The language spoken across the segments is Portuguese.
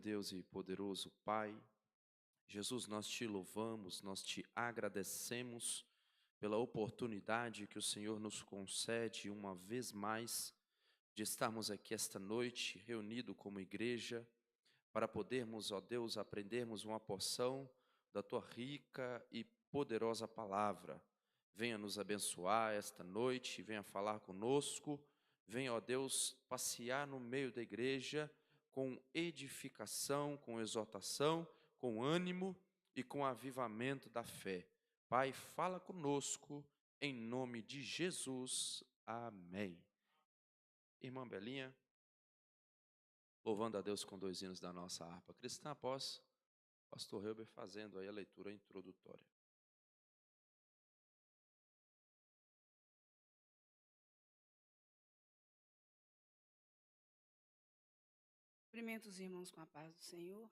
Deus e poderoso Pai, Jesus, nós te louvamos, nós te agradecemos pela oportunidade que o Senhor nos concede uma vez mais de estarmos aqui esta noite reunidos como igreja para podermos, ó Deus, aprendermos uma porção da tua rica e poderosa palavra. Venha nos abençoar esta noite, venha falar conosco, venha, ó Deus, passear no meio da igreja com edificação, com exortação, com ânimo e com avivamento da fé. Pai, fala conosco, em nome de Jesus. Amém. Irmã Belinha, louvando a Deus com 2 hinos da nossa harpa cristã, após pastor Helber fazendo aí a leitura introdutória. Cumprimento os irmãos com a paz do Senhor.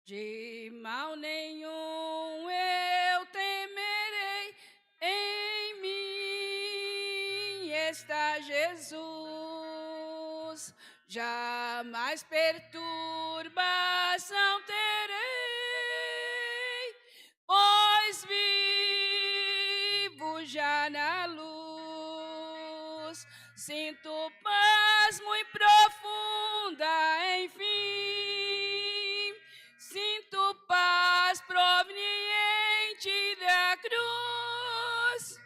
De mal nenhum eu temerei, em mim está Jesus. Jamais perturbação terei, pois vivo já na luz. Sinto paz muito profunda, enfim. Sinto paz proveniente da cruz.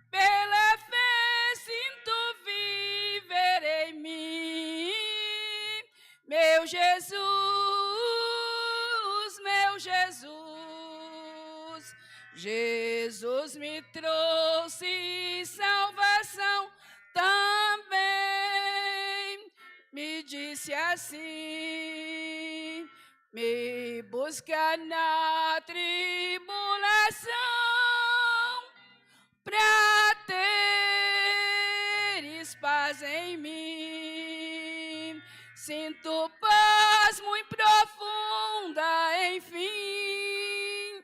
Pela fé sinto viver em mim. Meu Jesus, meu Jesus. Jesus me trouxe salvação também. Me disse assim: me busca na tribulação, pra teres paz em mim. Sinto paz muito profunda, enfim.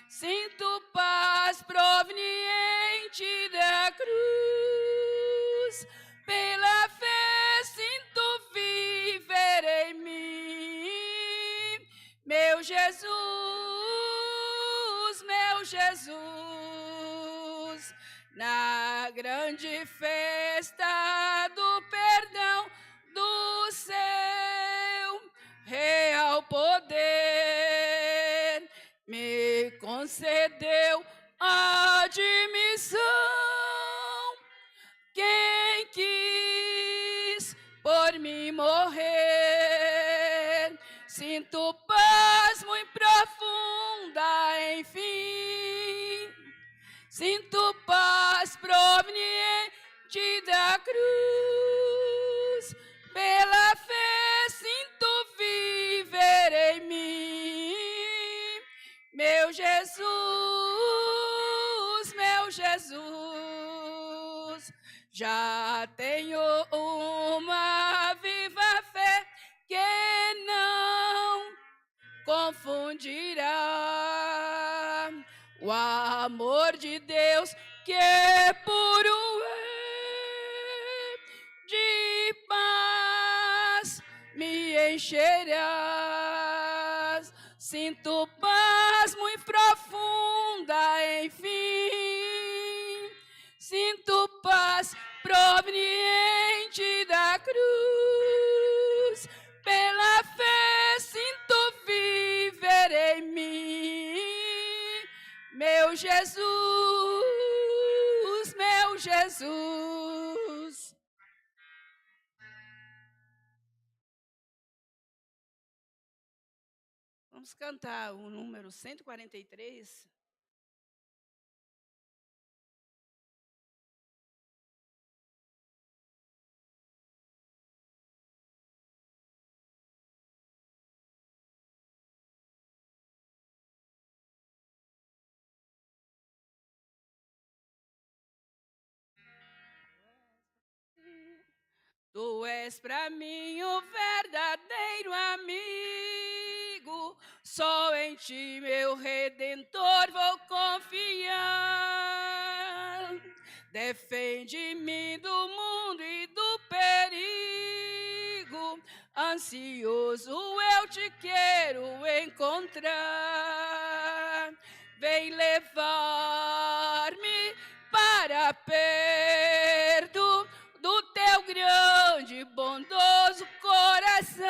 Sinto paz proveniente da cruz. Pela fé sinto viver em mim. Meu Jesus, meu Jesus. Na grande festa do perdão do seu real poder, me concedeu admissão. Quem quis por mim morrer, sinto paz muito profunda, enfim. Sinto paz proveniente da cruz. Pela fé sinto viver em mim. Meu Jesus, meu Jesus. Já tenho uma viva fé que não confundirá o amor de Deus, que é puro de paz me encherás. Sinto paz muito profunda, enfim. Sinto paz proveniente da cruz. Pela fé sinto viver em mim. Meu Jesus, meu Jesus. Vamos cantar o número 143. Tu és para mim o verdadeiro amigo. Só em ti, meu Redentor, vou confiar. Defende-me do mundo e do perigo. Ansioso eu te quero encontrar. Vem levar-me para perto do teu grande, bondoso coração.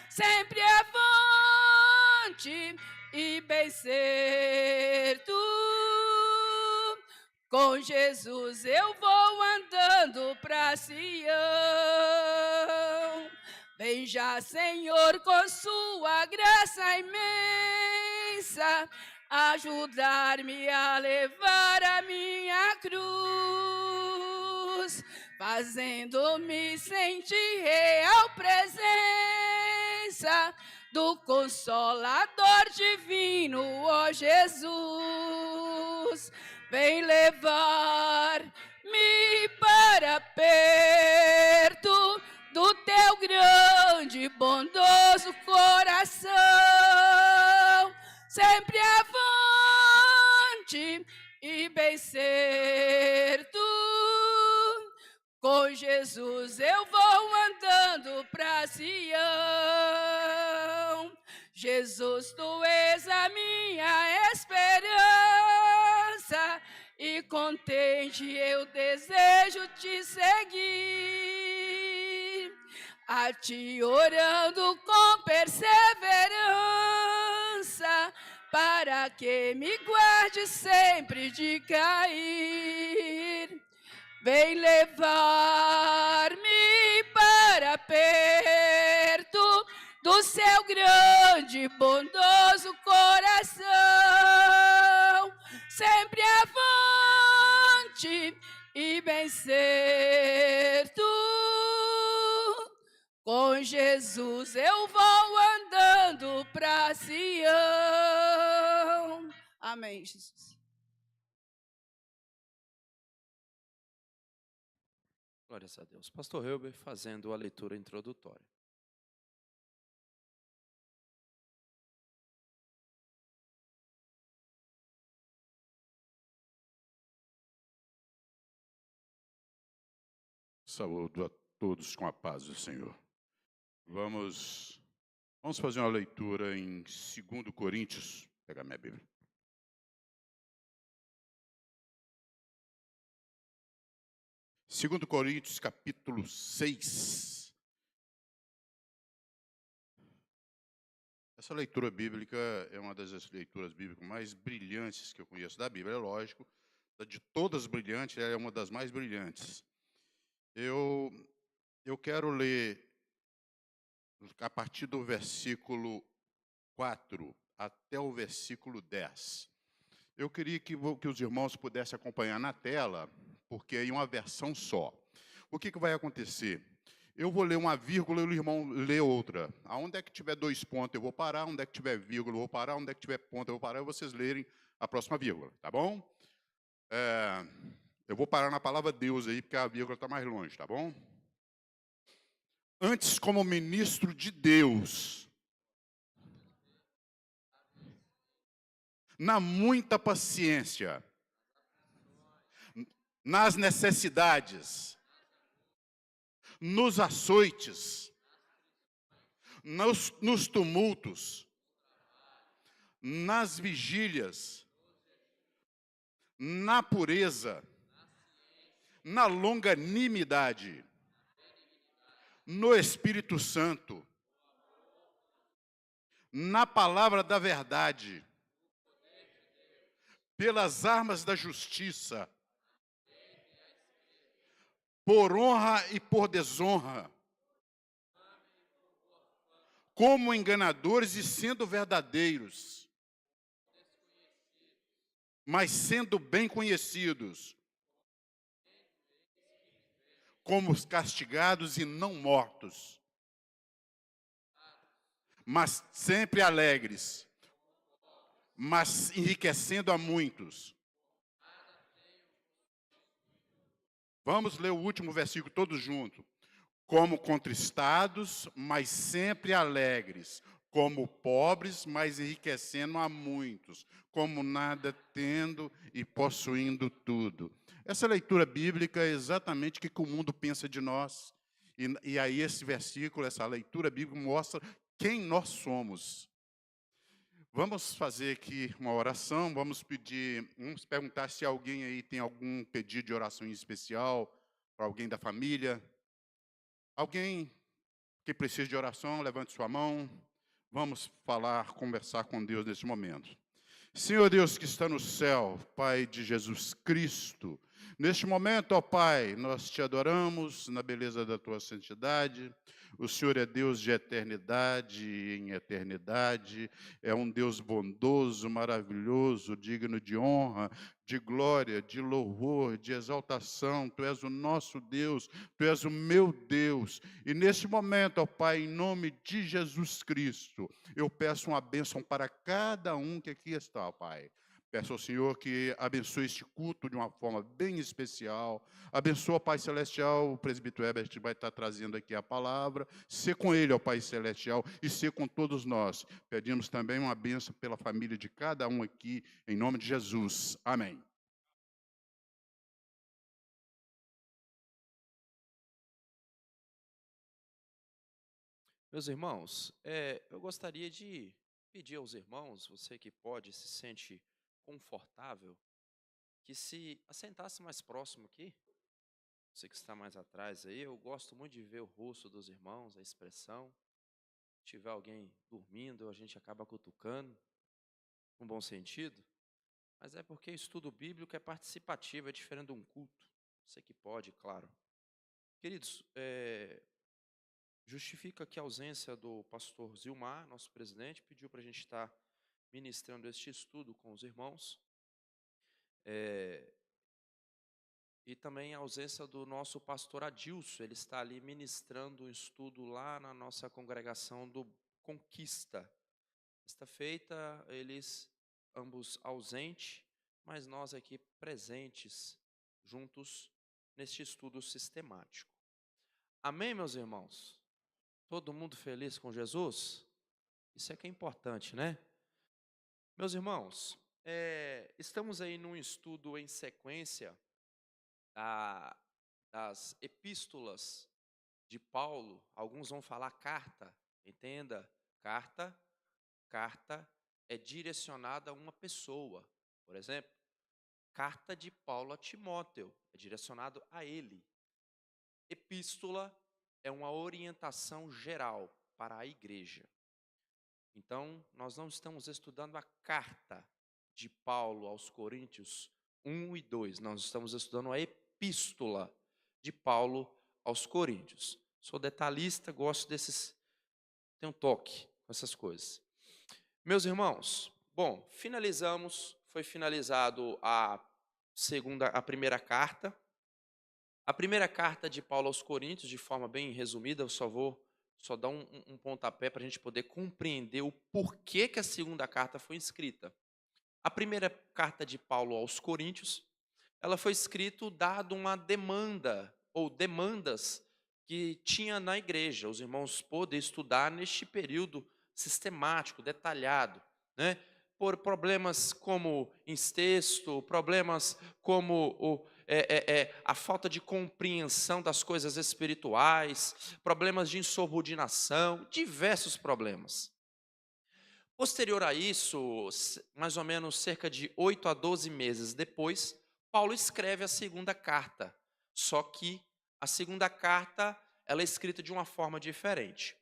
Sempre avante e bem certo. Com Jesus eu vou andando pra Sião. Vem já, Senhor, com sua graça imensa, ajudar-me a levar a minha cruz, fazendo-me sentir real presença do Consolador divino, ó Jesus. Vem levar-me para perto do teu grande, bondoso coração. Sempre avante e bem certo. Com Jesus eu vou andando pra Sião. Jesus, tu és a minha esperança, e contente eu desejo te seguir, a ti orando com perseverança, para que me guarde sempre de cair. Vem levar-me para perto do seu grande, bondoso coração. Sempre avante e bem certo. Com Jesus eu vou andando pra Sião. Amém, Jesus. Glórias a Deus. Pastor Helber fazendo a leitura introdutória. Saúdo a todos com a paz do Senhor. Vamos fazer uma leitura em 2 Coríntios. Vou pegar minha Bíblia. Segundo Coríntios, capítulo 6. Essa leitura bíblica é uma das leituras bíblicas mais brilhantes que eu conheço da Bíblia. É lógico, de todas brilhantes, ela é uma das mais brilhantes. Eu quero ler a partir do versículo 4 até o versículo 10. Eu queria que os irmãos pudessem acompanhar na tela, porque é em uma versão só. O que vai acontecer? Eu vou ler uma vírgula e o irmão lê outra. Aonde é que tiver 2 pontos eu vou parar, onde é que tiver vírgula eu vou parar, onde é que tiver ponto eu vou parar, e vocês lerem a próxima vírgula, tá bom? Eu vou parar na palavra Deus aí, porque a vírgula está mais longe, tá bom? Antes, como ministro de Deus, na muita paciência, nas necessidades, nos açoites, nos tumultos, nas vigílias, na pureza, na longanimidade, no Espírito Santo, na palavra da verdade, pelas armas da justiça, por honra e por desonra, como enganadores e sendo verdadeiros, mas sendo bem conhecidos, como castigados e não mortos, mas sempre alegres, mas enriquecendo a muitos. Vamos ler o último versículo todos juntos. Como contristados, mas sempre alegres. Como pobres, mas enriquecendo a muitos. Como nada tendo e possuindo tudo. Essa leitura bíblica é exatamente o que o mundo pensa de nós. E aí esse versículo, essa leitura bíblica mostra quem nós somos. Vamos fazer aqui uma oração, vamos perguntar se alguém aí tem algum pedido de oração em especial para alguém da família. Alguém que precisa de oração, levante sua mão. Vamos conversar com Deus nesse momento. Senhor Deus que está no céu, Pai de Jesus Cristo, neste momento, ó Pai, nós te adoramos na beleza da tua santidade. O Senhor é Deus de eternidade em eternidade, é um Deus bondoso, maravilhoso, digno de honra, de glória, de louvor, de exaltação. Tu és o nosso Deus, Tu és o meu Deus. E neste momento, ó Pai, em nome de Jesus Cristo, eu peço uma bênção para cada um que aqui está, ó Pai. Peço ao Senhor que abençoe este culto de uma forma bem especial. Abençoa, Pai Celestial, o presbítero Herbert vai estar trazendo aqui a palavra. Ser com ele, ó Pai Celestial, e ser com todos nós. Pedimos também uma bênção pela família de cada um aqui, em nome de Jesus. Amém. Meus irmãos, eu gostaria de pedir aos irmãos, você que pode, se sente confortável, que se assentasse mais próximo aqui. Você que está mais atrás aí, eu gosto muito de ver o rosto dos irmãos, a expressão. Se tiver alguém dormindo, a gente acaba cutucando, com bom sentido. Mas é porque estudo bíblico é participativo, é diferente de um culto. Você que pode, claro. Queridos, justifica que a ausência do pastor Zilmar, nosso presidente, pediu para a gente estar ministrando este estudo com os irmãos. E também a ausência do nosso pastor Adilson, ele está ali ministrando um estudo lá na nossa congregação do Conquista. Esta feita, eles ambos ausentes, mas nós aqui presentes, juntos, neste estudo sistemático. Amém, meus irmãos? Todo mundo feliz com Jesus? Isso é que é importante, né? Meus irmãos, estamos aí num estudo em sequência das epístolas de Paulo. Alguns vão falar carta, entenda, carta é direcionada a uma pessoa. Por exemplo, carta de Paulo a Timóteo é direcionado a ele. Epístola é uma orientação geral para a igreja. Então, nós não estamos estudando a carta de Paulo aos Coríntios 1 e 2, nós estamos estudando a epístola de Paulo aos Coríntios. Sou detalhista, gosto tenho um toque com essas coisas. Meus irmãos, bom, foi finalizado a primeira carta. A primeira carta de Paulo aos Coríntios, de forma bem resumida, eu só dar um pontapé para a gente poder compreender o porquê que a segunda carta foi escrita. A primeira carta de Paulo aos Coríntios, ela foi escrita dado uma demanda, ou demandas, que tinha na igreja. Os irmãos podem estudar neste período sistemático, detalhado, né? Por problemas como incesto, problemas como a falta de compreensão das coisas espirituais, problemas de insubordinação, diversos problemas. Posterior a isso, mais ou menos cerca de 8 a 12 meses depois, Paulo escreve a segunda carta, só que a segunda carta ela é escrita de uma forma diferente.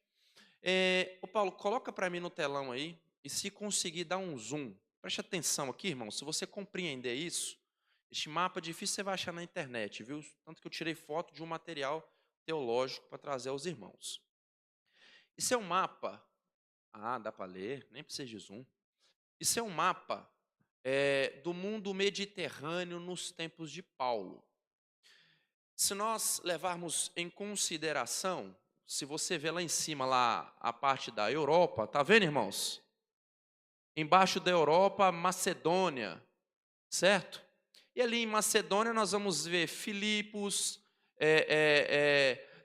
Paulo, coloca para mim no telão aí, e se conseguir dar um zoom, preste atenção aqui, irmão, se você compreender isso, este mapa é difícil você vai achar na internet, viu? Tanto que eu tirei foto de um material teológico para trazer aos irmãos. Isso é um mapa, dá para ler, nem precisa de zoom. Isso é um mapa do mundo mediterrâneo nos tempos de Paulo. Se nós levarmos em consideração, se você vê lá em cima, lá a parte da Europa, tá vendo, irmãos? Embaixo da Europa, Macedônia, certo? E ali em Macedônia nós vamos ver Filipos,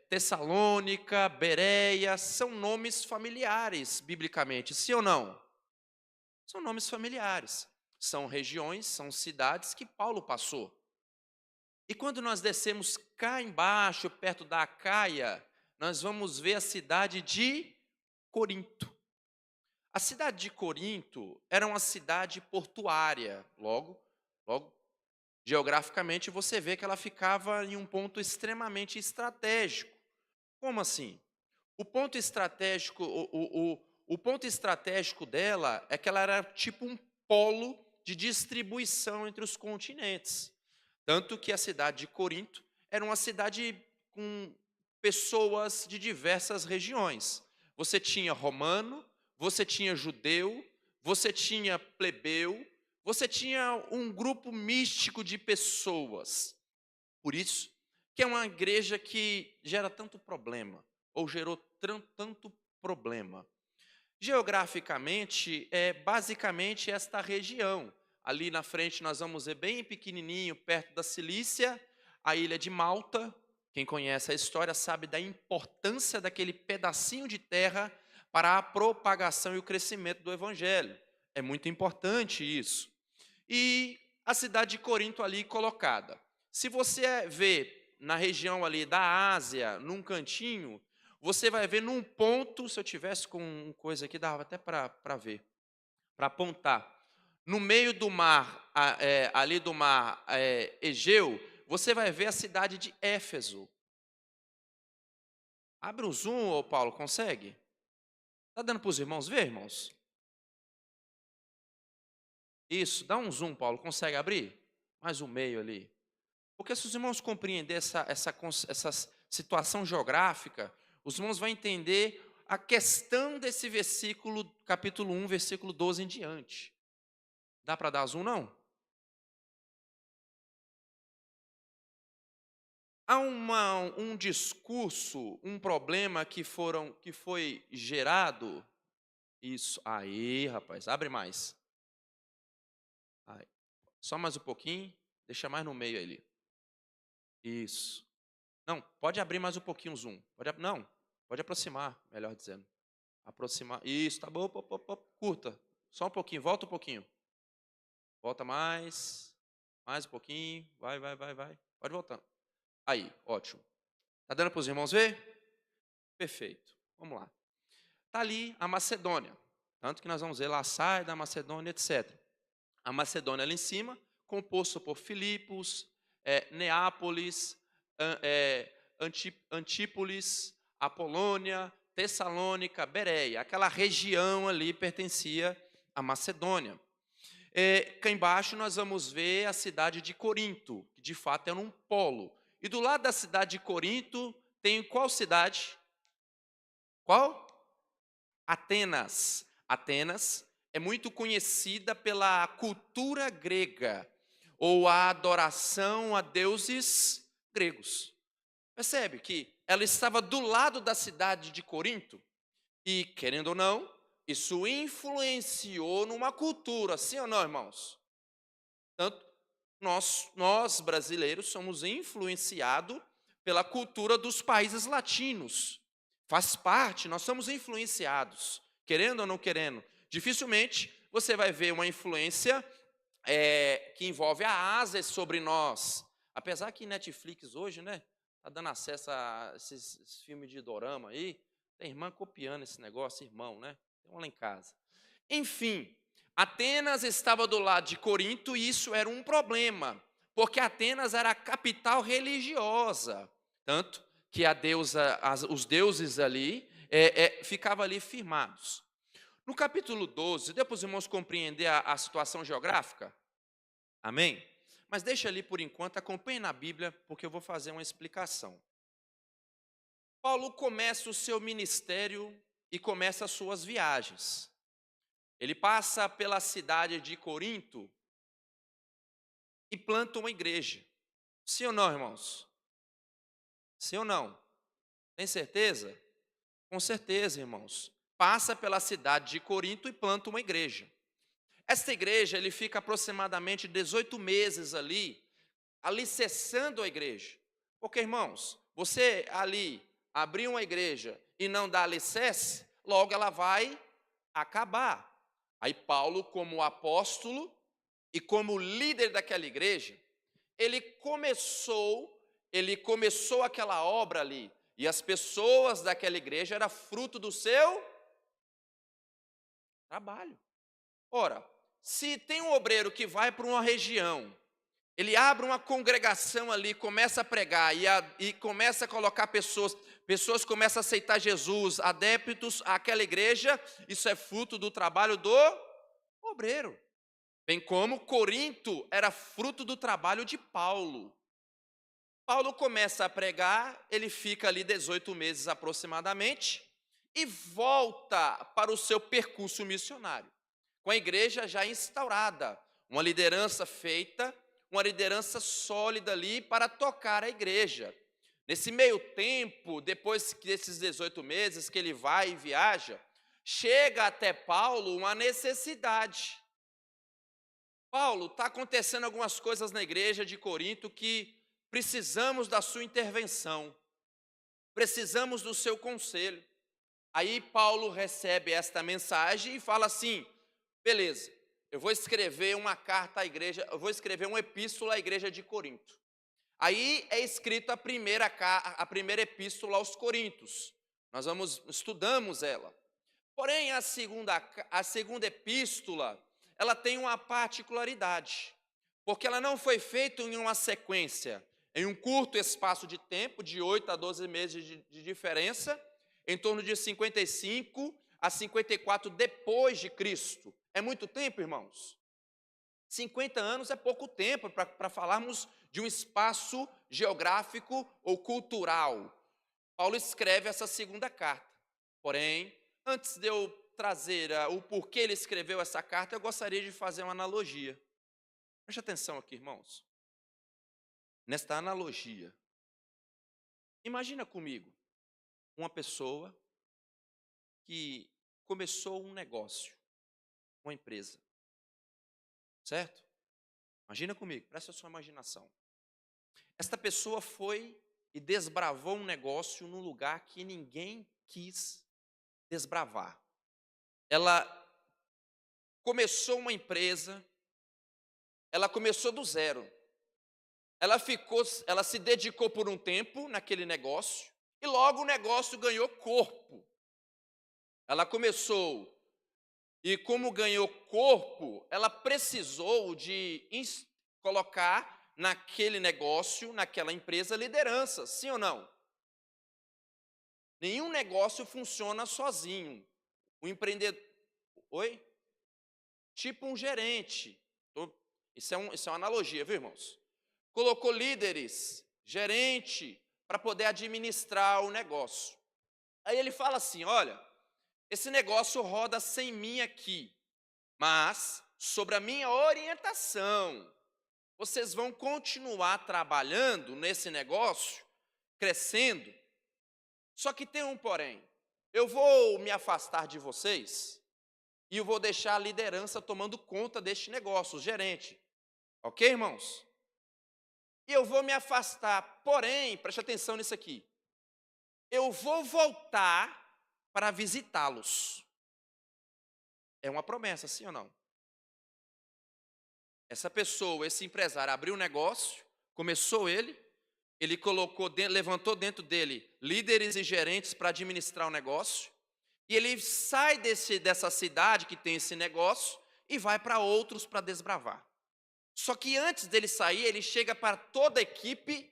Tessalônica, Bereia, são nomes familiares, biblicamente, sim ou não? São nomes familiares, são regiões, são cidades que Paulo passou. E quando nós descemos cá embaixo, perto da Acaia, nós vamos ver a cidade de Corinto. A cidade de Corinto era uma cidade portuária, logo, geograficamente você vê que ela ficava em um ponto extremamente estratégico. Como assim? O ponto estratégico, o ponto estratégico dela é que ela era tipo um polo de distribuição entre os continentes. Tanto que a cidade de Corinto era uma cidade com pessoas de diversas regiões. Você tinha romano, você tinha judeu, você tinha plebeu, você tinha um grupo místico de pessoas. Por isso que é uma igreja que gera tanto problema, ou gerou tanto problema. Geograficamente, é basicamente esta região. Ali na frente nós vamos ver bem pequenininho, perto da Cilícia, a ilha de Malta. Quem conhece a história sabe da importância daquele pedacinho de terra para a propagação e o crescimento do evangelho. É muito importante isso. E a cidade de Corinto ali colocada. Se você vê na região ali da Ásia, num cantinho, você vai ver num ponto, se eu tivesse com coisa aqui, dava até para ver, para apontar. No meio do mar, ali do mar Egeu, você vai ver a cidade de Éfeso. Abre um zoom, ô Paulo, consegue? Está dando para os irmãos ver, irmãos? Isso, dá um zoom, Paulo, consegue abrir? Mais um meio ali. Porque se os irmãos compreenderem essa situação geográfica, os irmãos vão entender a questão desse versículo, capítulo 1, versículo 12 em diante. Dá para dar zoom, não? Há um discurso, um problema que foi gerado. Isso, aí, rapaz, abre mais. Aí. Só mais um pouquinho, deixa mais no meio ali. Isso. Não, pode abrir mais um pouquinho o zoom. Pode aproximar, melhor dizendo. Aproximar. Isso, tá bom, curta. Só um pouquinho, volta um pouquinho. Volta mais um pouquinho. Vai. Pode voltar. Aí, ótimo. Tá dando para os irmãos ver? Perfeito. Vamos lá. Tá ali a Macedônia. Tanto que nós vamos ver lá, sai da Macedônia, etc. A Macedônia ali em cima, composta por Filipos, Neápolis, Antípolis, Apolônia, Tessalônica, Bereia. Aquela região ali pertencia à Macedônia. Cá embaixo nós vamos ver a cidade de Corinto, que de fato era um polo. E do lado da cidade de Corinto tem qual cidade? Qual? Atenas. Atenas é muito conhecida pela cultura grega, ou a adoração a deuses gregos. Percebe que ela estava do lado da cidade de Corinto e, querendo ou não, isso influenciou numa cultura, sim ou não, irmãos? Tanto nós brasileiros somos influenciados pela cultura dos países latinos. Faz parte, nós somos influenciados, querendo ou não querendo. Dificilmente você vai ver uma influência que envolve a Ásia sobre nós. Apesar que Netflix hoje, né, tá dando acesso a esses filmes de dorama aí. Tem irmã copiando esse negócio, irmão, né? Tem um lá em casa. Enfim, Atenas estava do lado de Corinto e isso era um problema, porque Atenas era a capital religiosa, tanto que os deuses ali ficavam ali firmados. No capítulo 12, depois os irmãos compreender a situação geográfica? Amém? Mas deixa ali por enquanto, acompanhe na Bíblia, porque eu vou fazer uma explicação. Paulo começa o seu ministério e começa as suas viagens. Ele passa pela cidade de Corinto e planta uma igreja. Sim ou não, irmãos? Sim ou não? Tem certeza? Com certeza, irmãos. Passa pela cidade de Corinto e planta uma igreja. Esta igreja, ele fica aproximadamente 18 meses ali, alicerçando a igreja. Porque, irmãos, você ali abrir uma igreja e não dar alicerce, logo ela vai acabar. Aí Paulo, como apóstolo e como líder daquela igreja, ele começou aquela obra ali, e as pessoas daquela igreja eram fruto do seu trabalho. Ora, se tem um obreiro que vai para uma região, ele abre uma congregação ali, começa a pregar e começa a colocar pessoas começam a aceitar Jesus, adeptos àquela igreja, isso é fruto do trabalho do obreiro. Bem como Corinto era fruto do trabalho de Paulo. Paulo começa a pregar, ele fica ali 18 meses aproximadamente e volta para o seu percurso missionário, com a igreja já instaurada, uma liderança feita, uma liderança sólida ali para tocar a igreja. Nesse meio tempo, depois desses 18 meses que ele vai e viaja, chega até Paulo uma necessidade. Paulo, está acontecendo algumas coisas na igreja de Corinto que precisamos da sua intervenção, precisamos do seu conselho. Aí Paulo recebe esta mensagem e fala assim: beleza, eu vou escrever uma carta à igreja, eu vou escrever uma epístola à igreja de Corinto. Aí é escrita a primeira epístola aos Coríntios. Nós estudamos ela. Porém, a segunda epístola, ela tem uma particularidade, porque ela não foi feita em uma sequência, em um curto espaço de tempo, de 8 a 12 meses de diferença, em torno de 55 a 54 depois de Cristo. É muito tempo, irmãos? 50 anos é pouco tempo para falarmos de um espaço geográfico ou cultural. Paulo escreve essa segunda carta. Porém, antes de eu trazer o porquê ele escreveu essa carta, eu gostaria de fazer uma analogia. Preste atenção aqui, irmãos. Nesta analogia, imagina comigo uma pessoa que começou um negócio, uma empresa, certo? Imagina comigo, preste a sua imaginação. Esta pessoa foi e desbravou um negócio num lugar que ninguém quis desbravar. Ela começou uma empresa, ela começou do zero. Ela se dedicou por um tempo naquele negócio e logo o negócio ganhou corpo. Ela começou e como ganhou corpo, ela precisou de colocar naquele negócio, naquela empresa, liderança, sim ou não? Nenhum negócio funciona sozinho. O empreendedor... Oi? Tipo um gerente. Isso é uma analogia, viu, irmãos? Colocou líderes, gerente, para poder administrar o negócio. Aí ele fala assim, olha, esse negócio roda sem mim aqui, mas sobre a minha orientação, vocês vão continuar trabalhando nesse negócio, crescendo. Só que tem um porém, eu vou me afastar de vocês e eu vou deixar a liderança tomando conta deste negócio, o gerente. Ok, irmãos? E eu vou me afastar, porém, preste atenção nisso aqui, eu vou voltar para visitá-los. É uma promessa, sim ou não? Essa pessoa, esse empresário, abriu um negócio, começou ele levantou dentro dele líderes e gerentes para administrar o negócio, e ele sai dessa cidade que tem esse negócio e vai para outros para desbravar. Só que antes dele sair, ele chega para toda a equipe,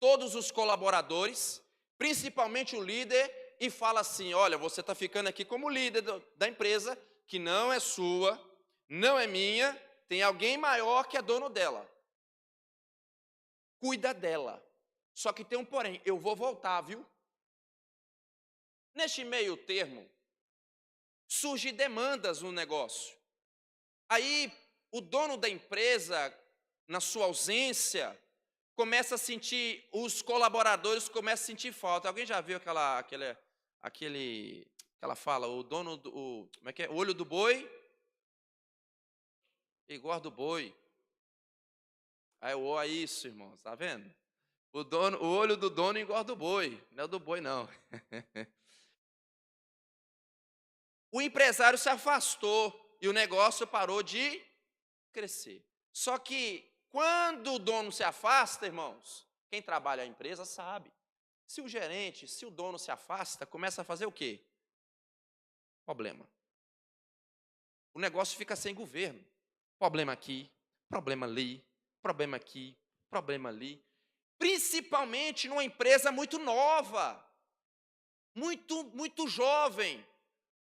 todos os colaboradores, principalmente o líder, e fala assim, olha, você está ficando aqui como líder da empresa, que não é sua, não é minha, tem alguém maior que é dono dela. Cuida dela. Só que tem um porém, eu vou voltar, viu? Neste meio termo, surgem demandas no negócio. Aí, o dono da empresa, na sua ausência, começa a sentir, os colaboradores começam a sentir falta. Alguém já viu aquela fala, o dono do, como é que é? O olho do boi, igual do boi. Aí, ó, isso, irmãos, tá vendo? O olho do dono engorda o boi, não é o do boi, não. O empresário se afastou e o negócio parou de crescer. Só que quando o dono se afasta, irmãos, quem trabalha a empresa sabe. Se o gerente, se o dono se afasta, começa a fazer o quê? Problema. O negócio fica sem governo. Problema aqui, problema ali, problema aqui, problema ali. Principalmente numa empresa muito nova, muito jovem.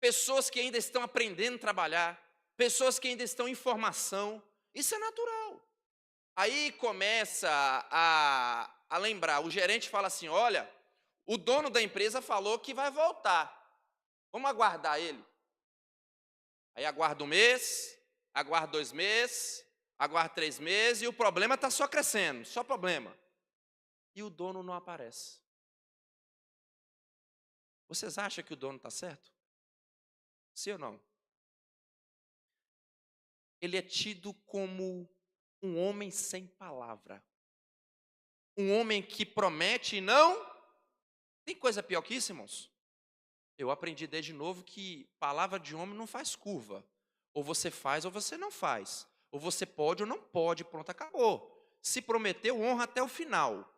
Pessoas que ainda estão aprendendo a trabalhar, pessoas que ainda estão em formação. Isso é natural. Aí começa a lembrar, o gerente fala assim, olha, o dono da empresa falou que vai voltar. Vamos aguardar ele. Aí aguarda um mês, aguarda 2 meses, aguarda 3 meses, e o problema está só crescendo, só problema. E o dono não aparece. Vocês acham que o dono está certo? Sim ou não? Ele é tido como um homem sem palavra. Um homem que promete e não... Tem coisa pior que isso, irmãos? Eu aprendi desde novo que palavra de homem não faz curva. Ou você faz ou você não faz. Ou você pode ou não pode, pronto, acabou. Se prometeu, honra até o final.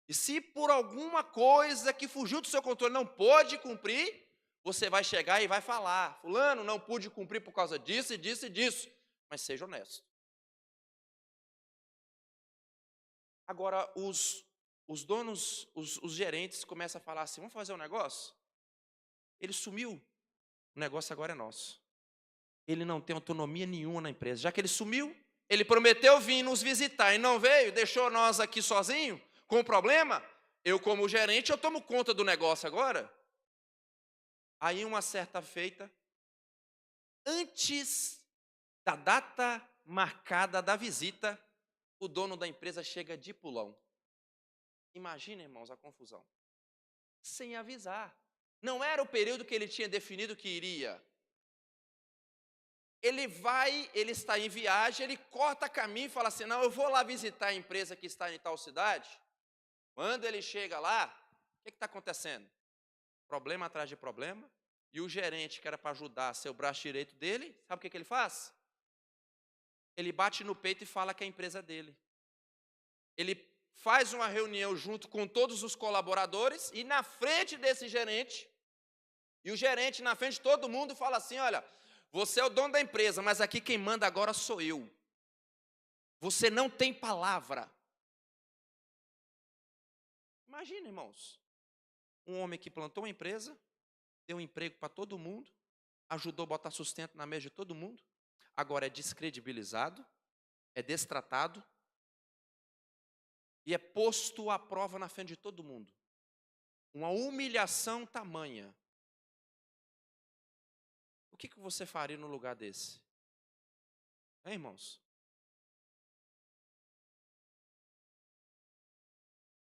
E se por alguma coisa que fugiu do seu controle não pode cumprir, você vai chegar e vai falar, fulano, não pude cumprir por causa disso e disso e disso. Mas seja honesto. Agora, os donos, os gerentes começam a falar assim, vamos fazer um negócio? Ele sumiu, o negócio agora é nosso. Ele não tem autonomia nenhuma na empresa. Já que ele sumiu, ele prometeu vir nos visitar e não veio, deixou nós aqui sozinhos, com o problema, eu como gerente, eu tomo conta do negócio agora. Aí uma certa feita, antes da data marcada da visita, o dono da empresa chega de pulão. Imagina, irmãos, a confusão. Sem avisar. Não era o período que ele tinha definido que iria. Ele está em viagem, ele corta caminho e fala assim, não, eu vou lá visitar a empresa que está em tal cidade. Quando ele chega lá, o que está acontecendo? Problema atrás de problema. E o gerente, que era para ajudar a ser o braço direito dele, sabe o que ele faz? Ele bate no peito e fala que é a empresa dele. Ele faz uma reunião junto com todos os colaboradores e na frente desse gerente, e o gerente na frente de todo mundo fala assim, olha, você é o dono da empresa, mas aqui quem manda agora sou eu. Você não tem palavra. Imagina, irmãos, um homem que plantou uma empresa, deu um emprego para todo mundo, ajudou a botar sustento na mesa de todo mundo, agora é descredibilizado, é destratado e é posto à prova na frente de todo mundo. Uma humilhação tamanha. O que você faria no lugar desse? Hein, irmãos?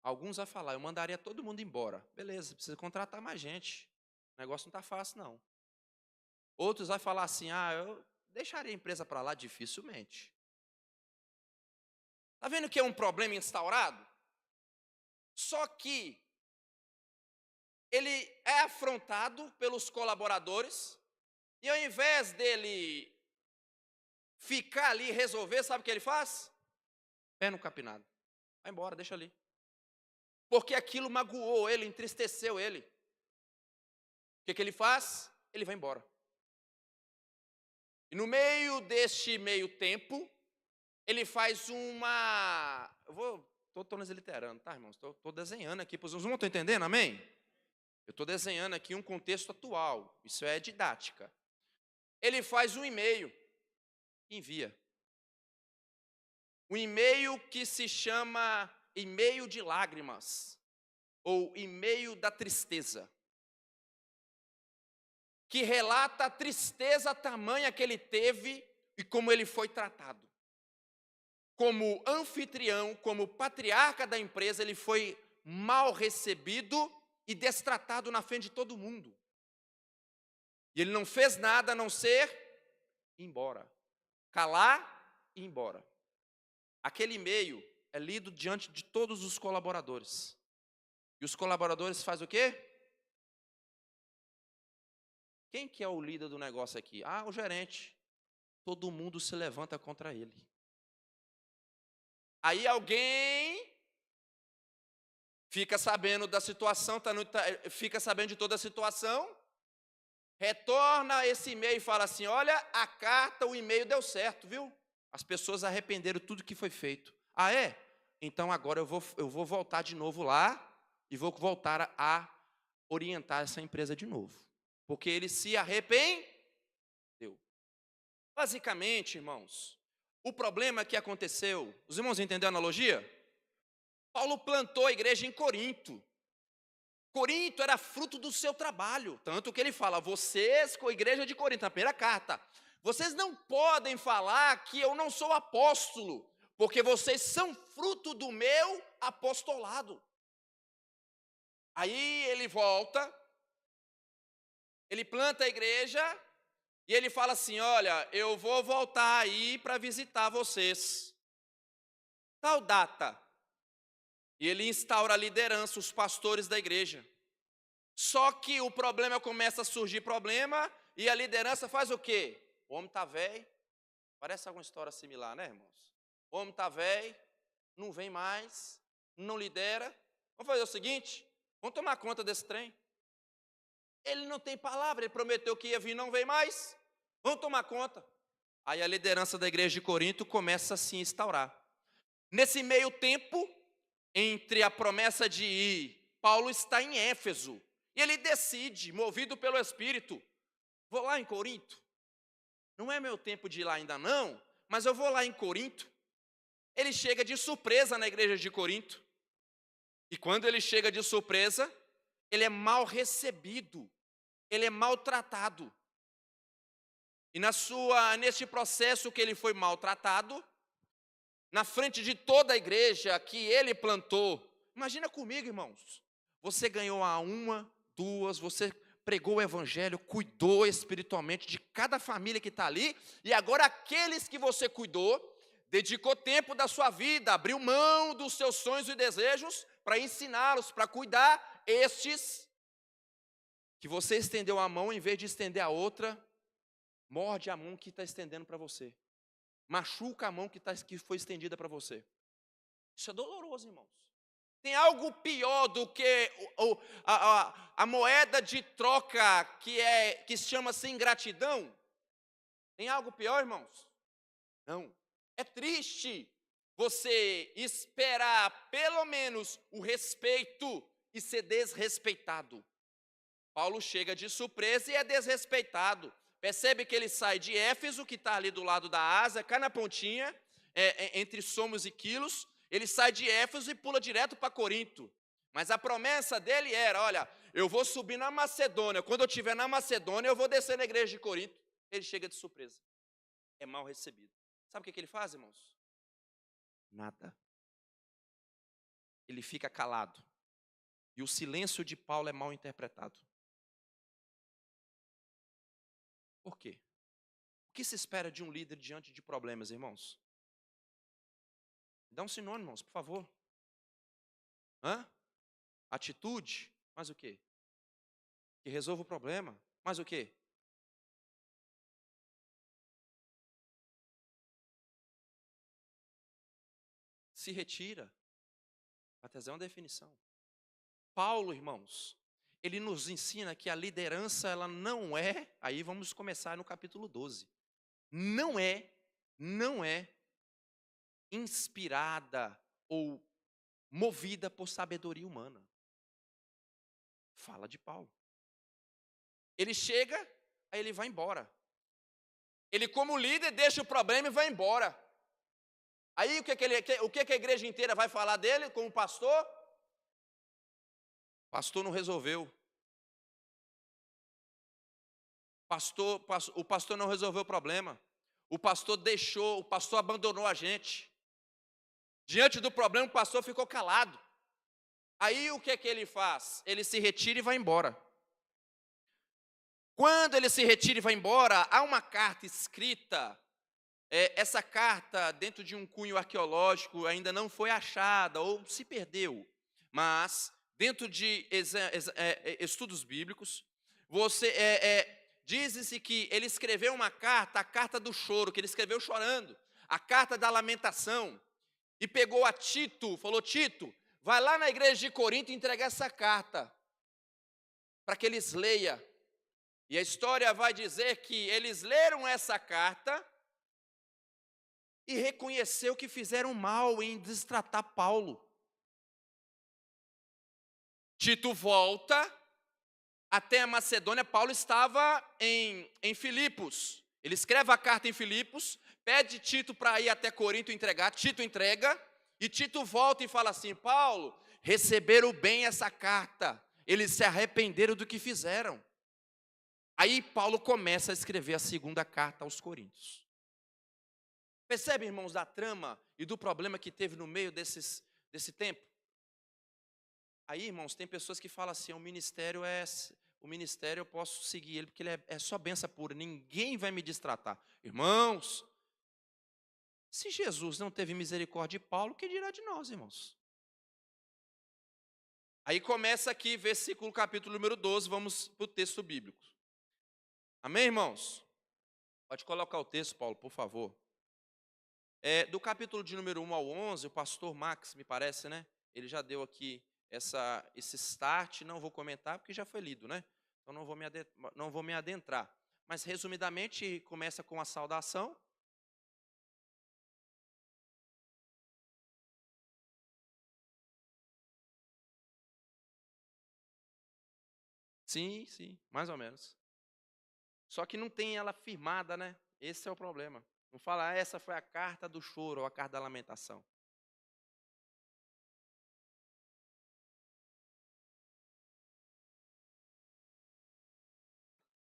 Alguns vão falar, eu mandaria todo mundo embora. Beleza, precisa contratar mais gente. O negócio não está fácil, não. Outros vão falar assim, eu deixaria a empresa para lá dificilmente. Está vendo que é um problema instaurado? Só que ele é afrontado pelos colaboradores e ao invés dele ficar ali e resolver, sabe o que ele faz? Pé no capinado. Vai embora, deixa ali. Porque aquilo magoou ele, entristeceu ele. O que ele faz? Ele vai embora. E no meio deste meio tempo, ele faz uma... Estou transliterando, tá, irmãos? Estou desenhando aqui para os irmãos. Estão entendendo, amém? Eu estou desenhando aqui um contexto atual. Isso é didática. Ele faz um e-mail e envia. Um e-mail que se chama e-mail de lágrimas, ou e-mail da tristeza, que relata a tristeza tamanha que ele teve e como ele foi tratado. Como anfitrião, como patriarca da empresa, ele foi mal recebido e destratado na frente de todo mundo. E ele não fez nada a não ser ir embora. Calar e ir embora. Aquele e-mail é lido diante de todos os colaboradores. E os colaboradores fazem o quê? Quem que é o líder do negócio aqui? Ah, o gerente. Todo mundo se levanta contra ele. Aí alguém fica sabendo da situação, fica sabendo de toda a situação, retorna esse e-mail e fala assim, olha, a carta, o e-mail deu certo, viu? As pessoas arrependeram tudo que foi feito. Ah, é? Então agora eu vou voltar de novo lá e vou voltar a orientar essa empresa de novo. Porque ele se arrependeu. Basicamente, irmãos, o problema que aconteceu, os irmãos entenderam a analogia? Paulo plantou a igreja em Corinto. Corinto era fruto do seu trabalho, tanto que ele fala, vocês com a igreja de Corinto, na primeira carta, vocês não podem falar que eu não sou apóstolo, porque vocês são fruto do meu apostolado. Aí ele volta, ele planta a igreja, e ele fala assim, olha, eu vou voltar aí para visitar vocês. Tal data. E ele instaura a liderança, os pastores da igreja. Só que o problema começa a surgir problema, e a liderança faz o quê? O homem está velho, parece alguma história similar, né, irmãos? O homem está velho, não vem mais, não lidera. Vamos fazer o seguinte, vamos tomar conta desse trem. Ele não tem palavra, ele prometeu que ia vir, não vem mais. Vamos tomar conta. Aí a liderança da igreja de Corinto começa a se instaurar. Nesse meio tempo, entre a promessa de ir, Paulo está em Éfeso. E ele decide, movido pelo Espírito, vou lá em Corinto. Não é meu tempo de ir lá ainda não, mas eu vou lá em Corinto. Ele chega de surpresa na igreja de Corinto. E quando ele chega de surpresa, ele é mal recebido. Ele é maltratado. E neste processo que ele foi maltratado, na frente de toda a igreja que ele plantou, imagina comigo, irmãos, você ganhou a uma, duas, você pregou o evangelho, cuidou espiritualmente de cada família que está ali, e agora aqueles que você cuidou, dedicou tempo da sua vida, abriu mão dos seus sonhos e desejos para ensiná-los, para cuidar, estes que você estendeu a mão, em vez de estender a outra, morde a mão que está estendendo para você. Machuca a mão que foi estendida para você. Isso é doloroso, irmãos. Tem algo pior do que a moeda de troca que se chama-se ingratidão? Tem algo pior, irmãos? Não. É triste você esperar pelo menos o respeito e ser desrespeitado. Paulo chega de surpresa e é desrespeitado. Percebe que ele sai de Éfeso, que está ali do lado da Ásia, cá na pontinha, entre Somos e Quilos. Ele sai de Éfeso e pula direto para Corinto. Mas a promessa dele era, olha, eu vou subir na Macedônia. Quando eu estiver na Macedônia, eu vou descer na igreja de Corinto. Ele chega de surpresa. É mal recebido. Sabe o que ele faz, irmãos? Nada. Ele fica calado. E o silêncio de Paulo é mal interpretado. Por quê? O que se espera de um líder diante de problemas, irmãos? Dá um sinônimo, irmãos, por favor. Atitude, mais o quê? Que resolva o problema, mais o quê? Se retira. Vai trazer uma definição. Paulo, irmãos, ele nos ensina que a liderança, ela não é, aí vamos começar no capítulo 12, não é inspirada ou movida por sabedoria humana. Fala de Paulo. Ele chega, aí ele vai embora. Ele, como líder, deixa o problema e vai embora. Aí o que a igreja inteira vai falar dele como pastor? Pastor não resolveu. O pastor não resolveu o problema. O pastor abandonou a gente. Diante do problema, o pastor ficou calado. Aí o que ele faz? Ele se retira e vai embora. Quando ele se retira e vai embora, há uma carta escrita Essa carta, dentro de um cunho arqueológico, ainda não foi achada ou se perdeu. Mas, dentro de estudos bíblicos, diz-se que ele escreveu uma carta, a carta do choro, que ele escreveu chorando, a carta da lamentação, e pegou a Tito, falou: Tito, vai lá na igreja de Corinto e entrega essa carta, para que eles leiam. E a história vai dizer que eles leram essa carta e reconheceu que fizeram mal em destratar Paulo. Tito volta até a Macedônia. Paulo estava em Filipos. Ele escreve a carta em Filipos, pede Tito para ir até Corinto entregar. Tito entrega, e Tito volta e fala assim: Paulo, receberam bem essa carta, eles se arrependeram do que fizeram. Aí Paulo começa a escrever a segunda carta aos Coríntios. Percebe, irmãos, da trama e do problema que teve no meio desse tempo? Aí, irmãos, tem pessoas que falam assim: o ministério eu posso seguir ele, porque ele é só benção pura, ninguém vai me destratar. Irmãos, se Jesus não teve misericórdia de Paulo, que dirá de nós, irmãos? Aí começa aqui, capítulo número 12, vamos para o texto bíblico. Amém, irmãos? Pode colocar o texto, Paulo, por favor. Do capítulo de número 1 ao 11, o pastor Max, me parece, né? Ele já deu aqui esse start, não vou comentar porque já foi lido, né? Então não vou me adentrar. Mas, resumidamente, começa com a saudação. Sim, mais ou menos. Só que não tem ela firmada, né? Esse é o problema. Não fala: essa foi a carta do choro ou a carta da lamentação.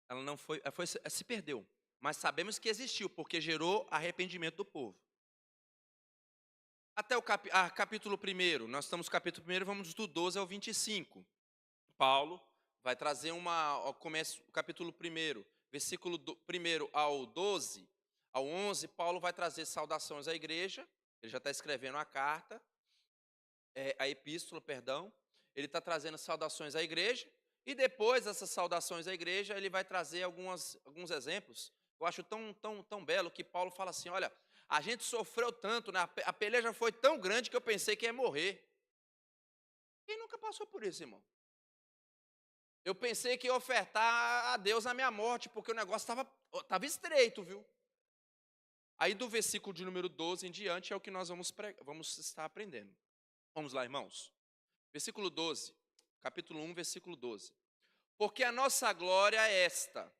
Ela não se perdeu, mas sabemos que existiu, porque gerou arrependimento do povo. Até o capítulo 1, nós estamos no capítulo 1, vamos do 12 ao 25. Paulo vai trazer começo o capítulo 1, versículo 1 ao 12, ao 11, Paulo vai trazer saudações à igreja. Ele já está escrevendo a carta, a epístola, perdão. Ele está trazendo saudações à igreja, e depois dessas saudações à igreja, ele vai trazer alguns exemplos. Eu acho tão belo que Paulo fala assim: olha, a gente sofreu tanto, né? A peleja foi tão grande que eu pensei que ia morrer. Quem nunca passou por isso, irmão? Eu pensei que ia ofertar a Deus a minha morte, porque o negócio estava estreito, viu? Aí do versículo de número 12 em diante é o que nós vamos estar aprendendo. Vamos lá, irmãos. Versículo 12, capítulo 1, versículo 12. Porque a nossa glória é esta: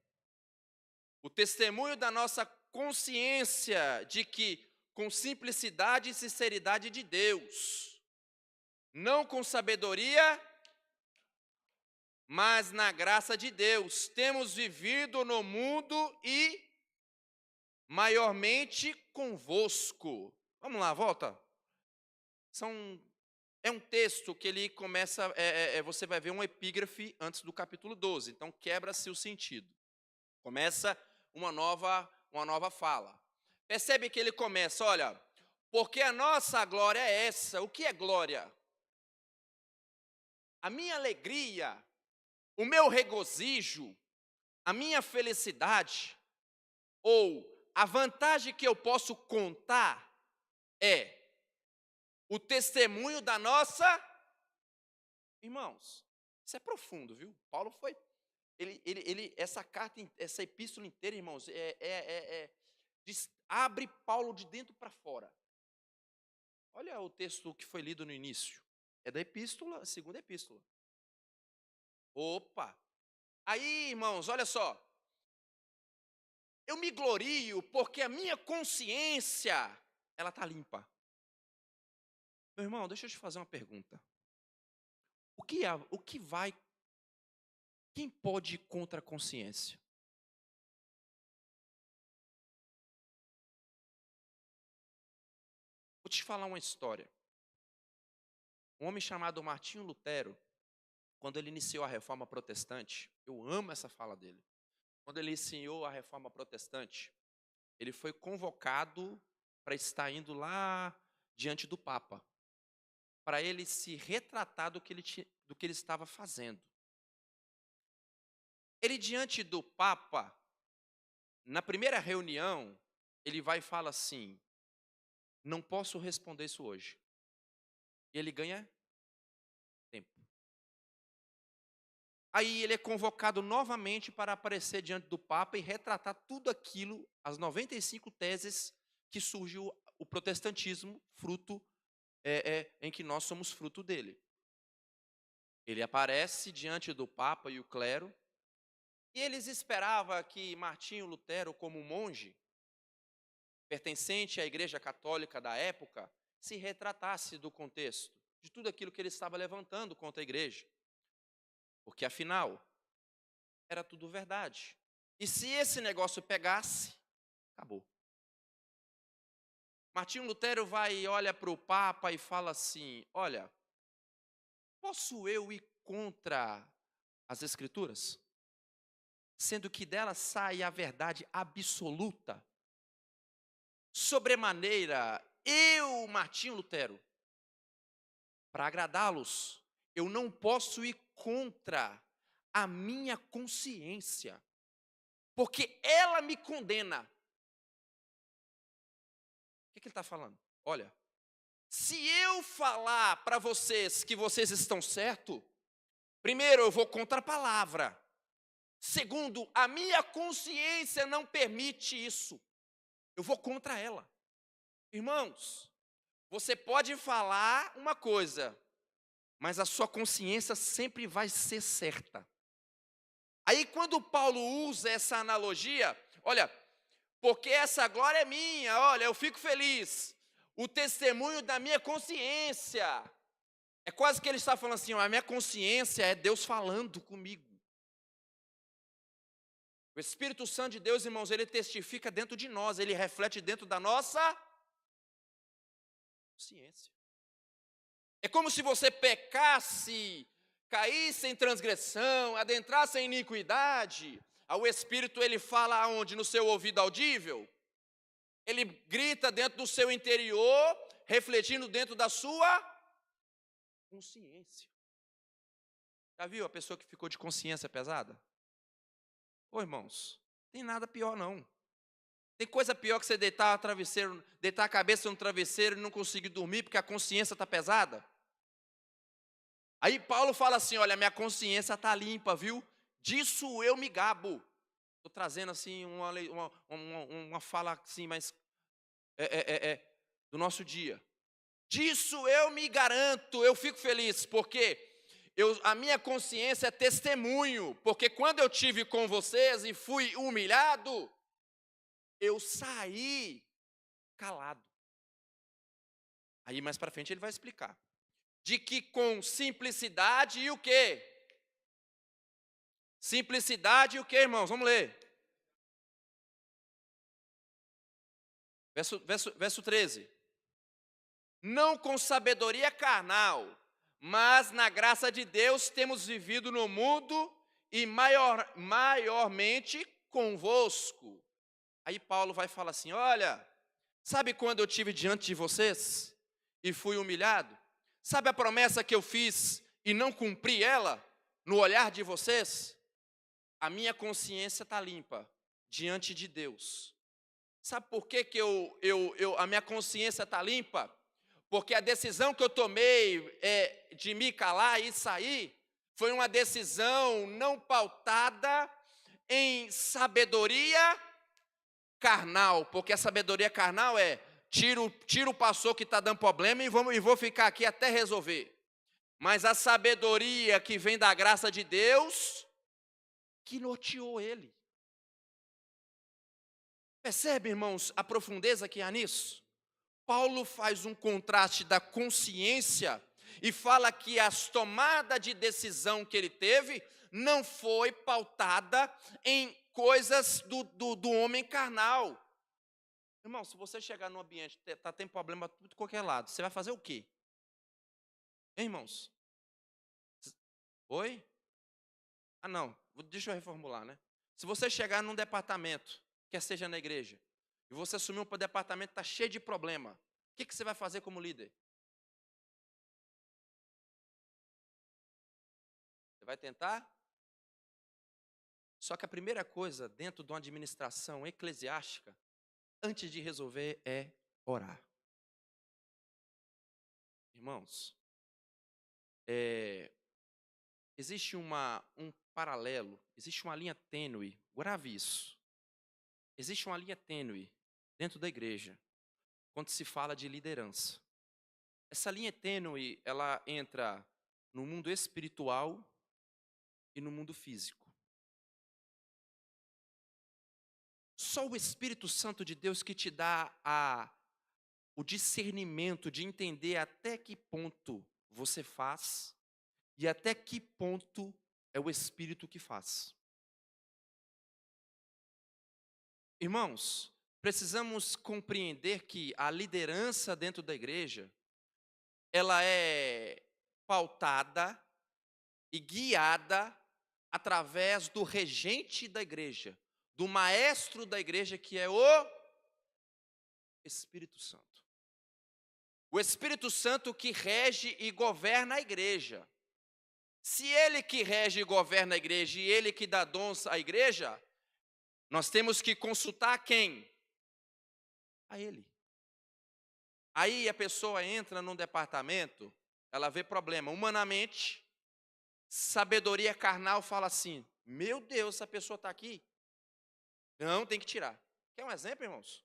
o testemunho da nossa consciência de que, com simplicidade e sinceridade de Deus, não com sabedoria, mas na graça de Deus, temos vivido no mundo e maiormente convosco. Vamos lá, volta. É um texto que ele começa, você vai ver um epígrafe antes do capítulo 12, então quebra-se o sentido. Começa uma nova fala. Percebe que ele começa: olha, porque a nossa glória é essa. O que é glória? A minha alegria, o meu regozijo, a minha felicidade, ou a vantagem que eu posso contar é o testemunho da nossa... Irmãos, isso é profundo, viu? Paulo foi... essa carta, essa epístola inteira, irmãos, abre Paulo de dentro para fora. Olha o texto que foi lido no início. É da epístola, segunda epístola. Opa! Aí, irmãos, olha só. Eu me glorio porque a minha consciência, ela está limpa. Meu irmão, deixa eu te fazer uma pergunta. Quem pode ir contra a consciência? Vou te falar uma história. Um homem chamado Martinho Lutero, quando ele iniciou a reforma protestante, eu amo essa fala dele. Quando ele iniciou a reforma protestante, ele foi convocado para estar indo lá diante do Papa, para ele se retratar do que ele estava fazendo. Ele, diante do Papa, na primeira reunião, ele vai e fala assim: não posso responder isso hoje. E ele ganha tempo. Aí ele é convocado novamente para aparecer diante do Papa e retratar tudo aquilo, as 95 teses que surgiu o protestantismo, fruto em que nós somos fruto dele. Ele aparece diante do Papa e o clero, e eles esperavam que Martinho Lutero, como monge, pertencente à Igreja Católica da época, se retratasse do contexto, de tudo aquilo que ele estava levantando contra a igreja. Porque, afinal, era tudo verdade. E se esse negócio pegasse, acabou. Martinho Lutero vai e olha para o Papa e fala assim: olha, posso eu ir contra as Escrituras? Sendo que dela sai a verdade absoluta. Sobremaneira, eu, Martinho Lutero, para agradá-los, eu não posso ir contra a minha consciência, porque ela me condena. O que ele está falando? Olha, se eu falar para vocês que vocês estão certos, primeiro, eu vou contra a palavra. Segundo, a minha consciência não permite isso. Eu vou contra ela. Irmãos, você pode falar uma coisa, mas a sua consciência sempre vai ser certa. Aí quando Paulo usa essa analogia, olha, porque essa glória é minha, olha, eu fico feliz. O testemunho da minha consciência. É quase que ele está falando assim, a minha consciência é Deus falando comigo. O Espírito Santo de Deus, irmãos, ele testifica dentro de nós, ele reflete dentro da nossa consciência. É como se você pecasse, caísse em transgressão, adentrasse em iniquidade. O Espírito, ele fala aonde? No seu ouvido audível. Ele grita dentro do seu interior, refletindo dentro da sua consciência. Já viu a pessoa que ficou de consciência pesada? Ô, irmãos, tem nada pior não. Tem coisa pior que você deitar a cabeça no travesseiro e não conseguir dormir porque a consciência está pesada? Aí Paulo fala assim, olha, minha consciência está limpa, viu? Disso eu me gabo. Estou trazendo assim uma fala assim, mas do nosso dia. Disso eu me garanto, eu fico feliz, porque a minha consciência é testemunho, porque quando eu tive com vocês e fui humilhado, eu saí calado. Aí mais para frente ele vai explicar. De que com simplicidade e o quê? Simplicidade e o quê, irmãos? Vamos ler. Verso 13. Não com sabedoria carnal, mas na graça de Deus temos vivido no mundo e maiormente convosco. Aí Paulo vai falar assim, olha, sabe quando eu estive diante de vocês e fui humilhado? Sabe a promessa que eu fiz e não cumpri ela no olhar de vocês? A minha consciência está limpa diante de Deus. Sabe por que a minha consciência está limpa? Porque a decisão que eu tomei de me calar e sair foi uma decisão não pautada em sabedoria carnal, porque a sabedoria carnal é tira o pastor que está dando problema e vou ficar aqui até resolver. Mas a sabedoria que vem da graça de Deus, que norteou ele. Percebe, irmãos, a profundeza que há nisso? Paulo faz um contraste da consciência e fala que as tomadas de decisão que ele teve não foi pautada em coisas do homem carnal. Irmão, se você chegar num ambiente que tem problema de tudo de qualquer lado, você vai fazer o quê? Hein, irmãos? Oi? Ah, não. Deixa eu reformular, né? Se você chegar num departamento, quer seja na igreja, e você assumiu um departamento que está cheio de problema, o que você vai fazer como líder? Você vai tentar? Só que a primeira coisa dentro de uma administração eclesiástica, antes de resolver, é orar. Irmãos, existe um paralelo, existe uma linha tênue, grave isso. Existe uma linha tênue dentro da igreja, quando se fala de liderança. Essa linha tênue, ela entra no mundo espiritual e no mundo físico. Só o Espírito Santo de Deus que te dá o discernimento de entender até que ponto você faz e até que ponto é o Espírito que faz. Irmãos, precisamos compreender que a liderança dentro da igreja, ela é pautada e guiada através do regente da igreja, do maestro da igreja, que é o Espírito Santo. O Espírito Santo que rege e governa a igreja. Se ele que rege e governa a igreja e ele que dá dons à igreja, nós temos que consultar quem? A ele. Aí a pessoa entra num departamento, ela vê problema. Humanamente, sabedoria carnal fala assim, meu Deus, essa pessoa está aqui. Não, tem que tirar. Quer um exemplo, irmãos?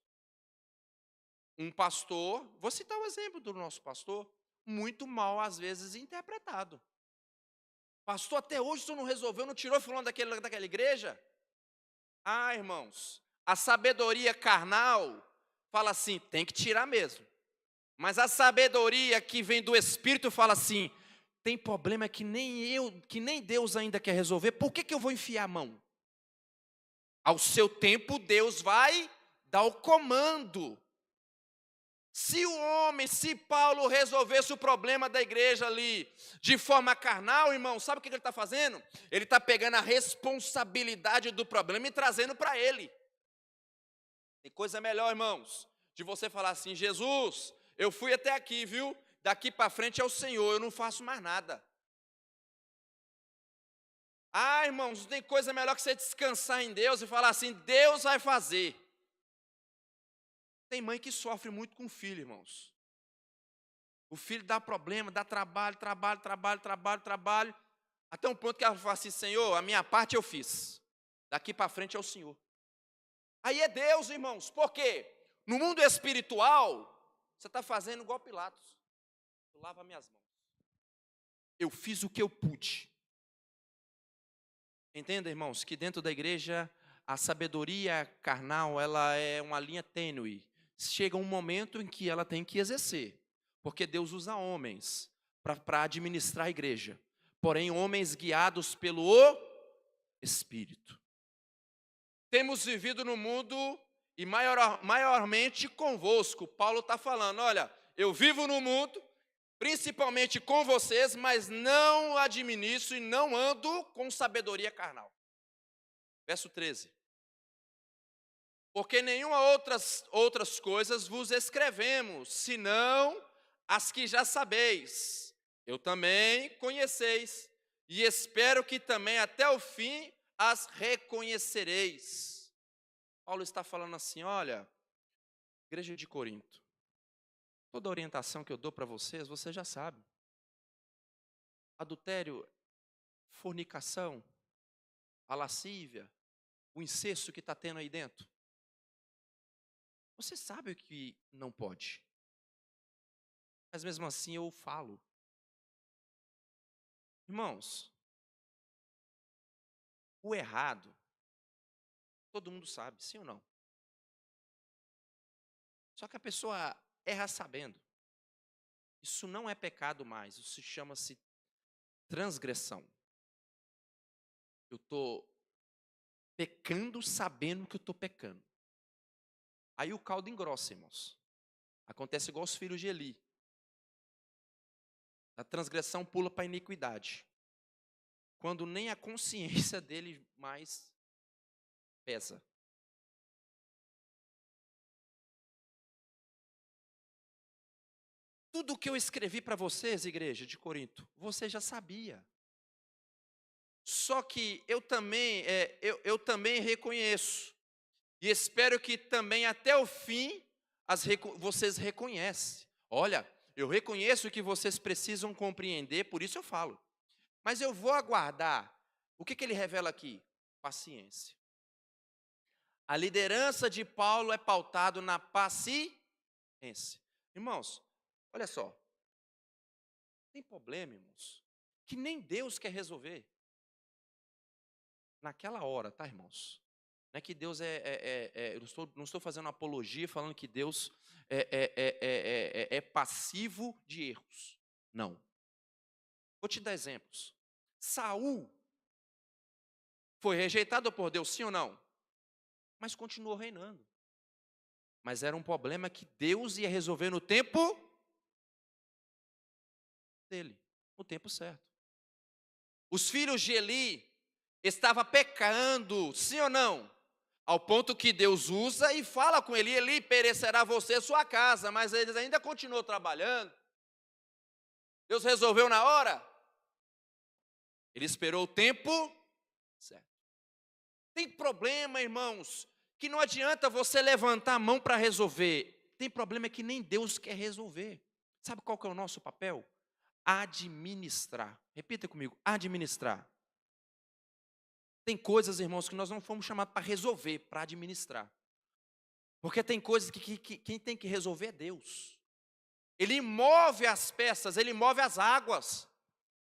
Um pastor, vou citar o exemplo do nosso pastor, muito mal às vezes interpretado. Pastor, até hoje tu não resolveu, não tirou fulano daquela igreja? Ah, irmãos, a sabedoria carnal fala assim, tem que tirar mesmo. Mas a sabedoria que vem do Espírito fala assim, tem problema que nem Deus ainda quer resolver, por que eu vou enfiar a mão? Ao seu tempo, Deus vai dar o comando. Se Paulo resolvesse o problema da igreja ali de forma carnal, irmão, sabe o que ele está fazendo? Ele está pegando a responsabilidade do problema e trazendo para ele. Tem coisa melhor, irmãos, de você falar assim, Jesus, eu fui até aqui, viu? Daqui para frente é o Senhor, eu não faço mais nada. Ah, irmãos, não tem coisa melhor que você descansar em Deus e falar assim, Deus vai fazer. Tem mãe que sofre muito com o filho, irmãos. O filho dá problema, dá trabalho, até um ponto que ela fala assim, Senhor, a minha parte eu fiz. Daqui para frente é o Senhor. Aí é Deus, irmãos. Por quê? No mundo espiritual, você está fazendo igual Pilatos. Eu lavo as minhas mãos. Eu fiz o que eu pude. Entenda, irmãos, que dentro da igreja, a sabedoria carnal, ela é uma linha tênue. Chega um momento em que ela tem que exercer, porque Deus usa homens para administrar a igreja, porém homens guiados pelo Espírito. Temos vivido no mundo e maiormente convosco. Paulo está falando, olha, eu vivo no mundo, principalmente com vocês, mas não administro e não ando com sabedoria carnal. Verso 13. Porque nenhuma outras coisas vos escrevemos, senão as que já sabeis. Eu também conheceis, e espero que também até o fim as reconhecereis. Paulo está falando assim, olha, igreja de Corinto, toda a orientação que eu dou para vocês, você já sabe. Adultério, fornicação, a lascívia, o incesto que está tendo aí dentro. Você sabe o que não pode. Mas mesmo assim eu falo. Irmãos, o errado, todo mundo sabe, sim ou não? Só que a pessoa erra sabendo. Isso não é pecado mais, isso chama-se transgressão. Eu estou pecando sabendo que eu estou pecando. Aí o caldo engrossa, irmãos. Acontece igual os filhos de Eli. A transgressão pula para a iniquidade. Quando nem a consciência dele mais pesa. Tudo que eu escrevi para vocês, igreja de Corinto, você já sabia. Só que eu também reconheço, e espero que também até o fim vocês reconhecem. Olha, eu reconheço que vocês precisam compreender, por isso eu falo. Mas eu vou aguardar. O que ele revela aqui? Paciência. A liderança de Paulo é pautada na paciência. Irmãos, olha só. Tem problema, irmãos, que nem Deus quer resolver. Naquela hora, tá, irmãos? Não é que Deus eu não estou fazendo apologia falando que Deus é passivo de erros. Não. Vou te dar exemplos. Saul foi rejeitado por Deus, sim ou não? Mas continuou reinando. Mas era um problema que Deus ia resolver no tempo dele, no tempo certo. Os filhos de Eli estavam pecando, sim ou não? Ao ponto que Deus usa e fala com Eli: Eli, perecerá você e sua casa, mas eles ainda continuam trabalhando. Deus resolveu na hora? Ele esperou o tempo certo. Tem problema, irmãos, que não adianta você levantar a mão para resolver. Tem problema que nem Deus quer resolver. Sabe qual que é o nosso papel? Administrar. Repita comigo, administrar. Tem coisas, irmãos, que nós não fomos chamados para resolver, para administrar. Porque tem coisas que quem tem que resolver é Deus. Ele move as peças, ele move as águas.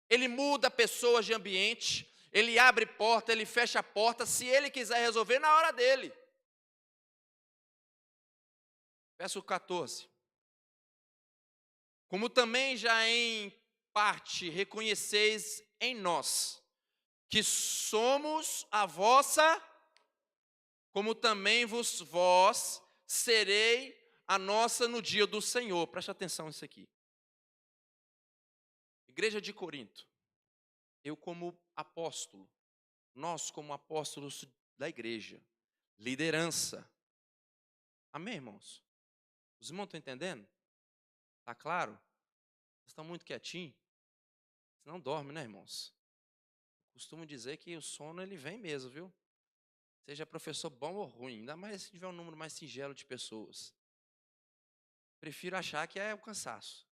Ele muda pessoas de ambiente, ele abre porta, ele fecha a porta, se ele quiser resolver na hora dele. Verso 14. Como também já em parte reconheceis em nós, que somos a vossa, como também vós serei a nossa no dia do Senhor. Preste atenção nisso aqui. Igreja de Corinto, eu como apóstolo, nós como apóstolos da igreja, liderança. Amém, irmãos? Os irmãos estão entendendo? Está claro? Vocês estão muito quietinhos? Vocês não dormem, né, irmãos? Costumo dizer que o sono ele vem mesmo, viu? Seja professor bom ou ruim, ainda mais se tiver um número mais singelo de pessoas. Prefiro achar que é o cansaço.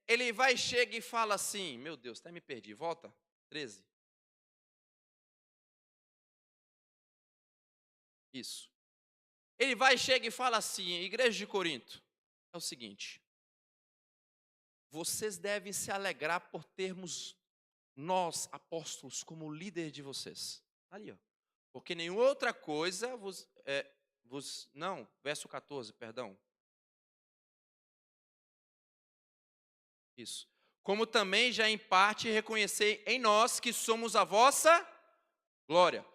Ele vai, chega e fala assim, meu Deus, até me perdi, volta, 13. Isso. Ele vai, chega e fala assim, igreja de Corinto, é o seguinte, vocês devem se alegrar por termos nós, apóstolos, como líder de vocês. Ali, ó. Porque nenhuma outra coisa não, verso 14, perdão. Isso. Como também já em parte reconhecei em nós que somos a vossa glória.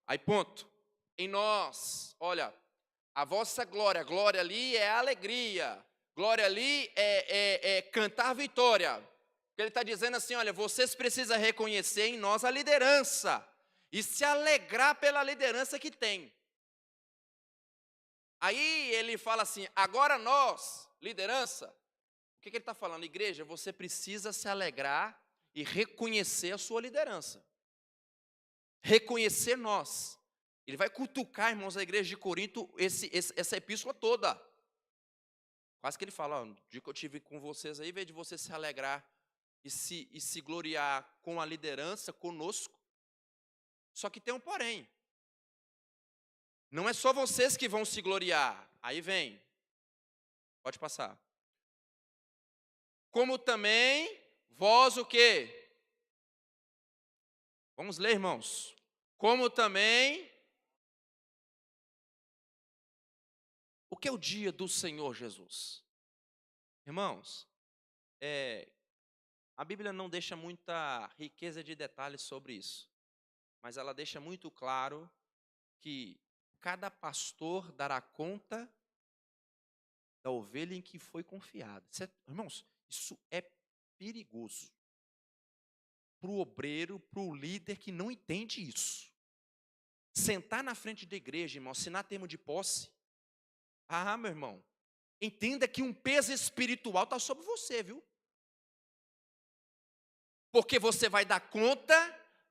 Aí ponto. Em nós, olha, a vossa glória, glória ali é alegria, glória ali é cantar vitória. Ele está dizendo assim, olha, vocês precisam reconhecer em nós a liderança e se alegrar pela liderança que tem. Aí ele fala assim, agora nós, liderança, o que ele está falando? Igreja, você precisa se alegrar e reconhecer a sua liderança. Reconhecer nós. Ele vai cutucar, irmãos, a igreja de Corinto, essa epístola toda. Quase que ele fala, ó, no dia que eu estive com vocês aí, em vez de você se alegrar e se gloriar com a liderança, conosco. Só que tem um porém. Não é só vocês que vão se gloriar. Aí vem. Pode passar. Como também vós o quê? Vamos ler, irmãos. Como também... O que é o dia do Senhor Jesus? Irmãos, a Bíblia não deixa muita riqueza de detalhes sobre isso. Mas ela deixa muito claro que cada pastor dará conta da ovelha em que foi confiado. Irmãos, isso é perigoso para o obreiro, para o líder que não entende isso. Sentar na frente da igreja, irmão, assinar termo de posse. Ah, meu irmão, entenda que um peso espiritual está sobre você, viu? Porque você vai dar conta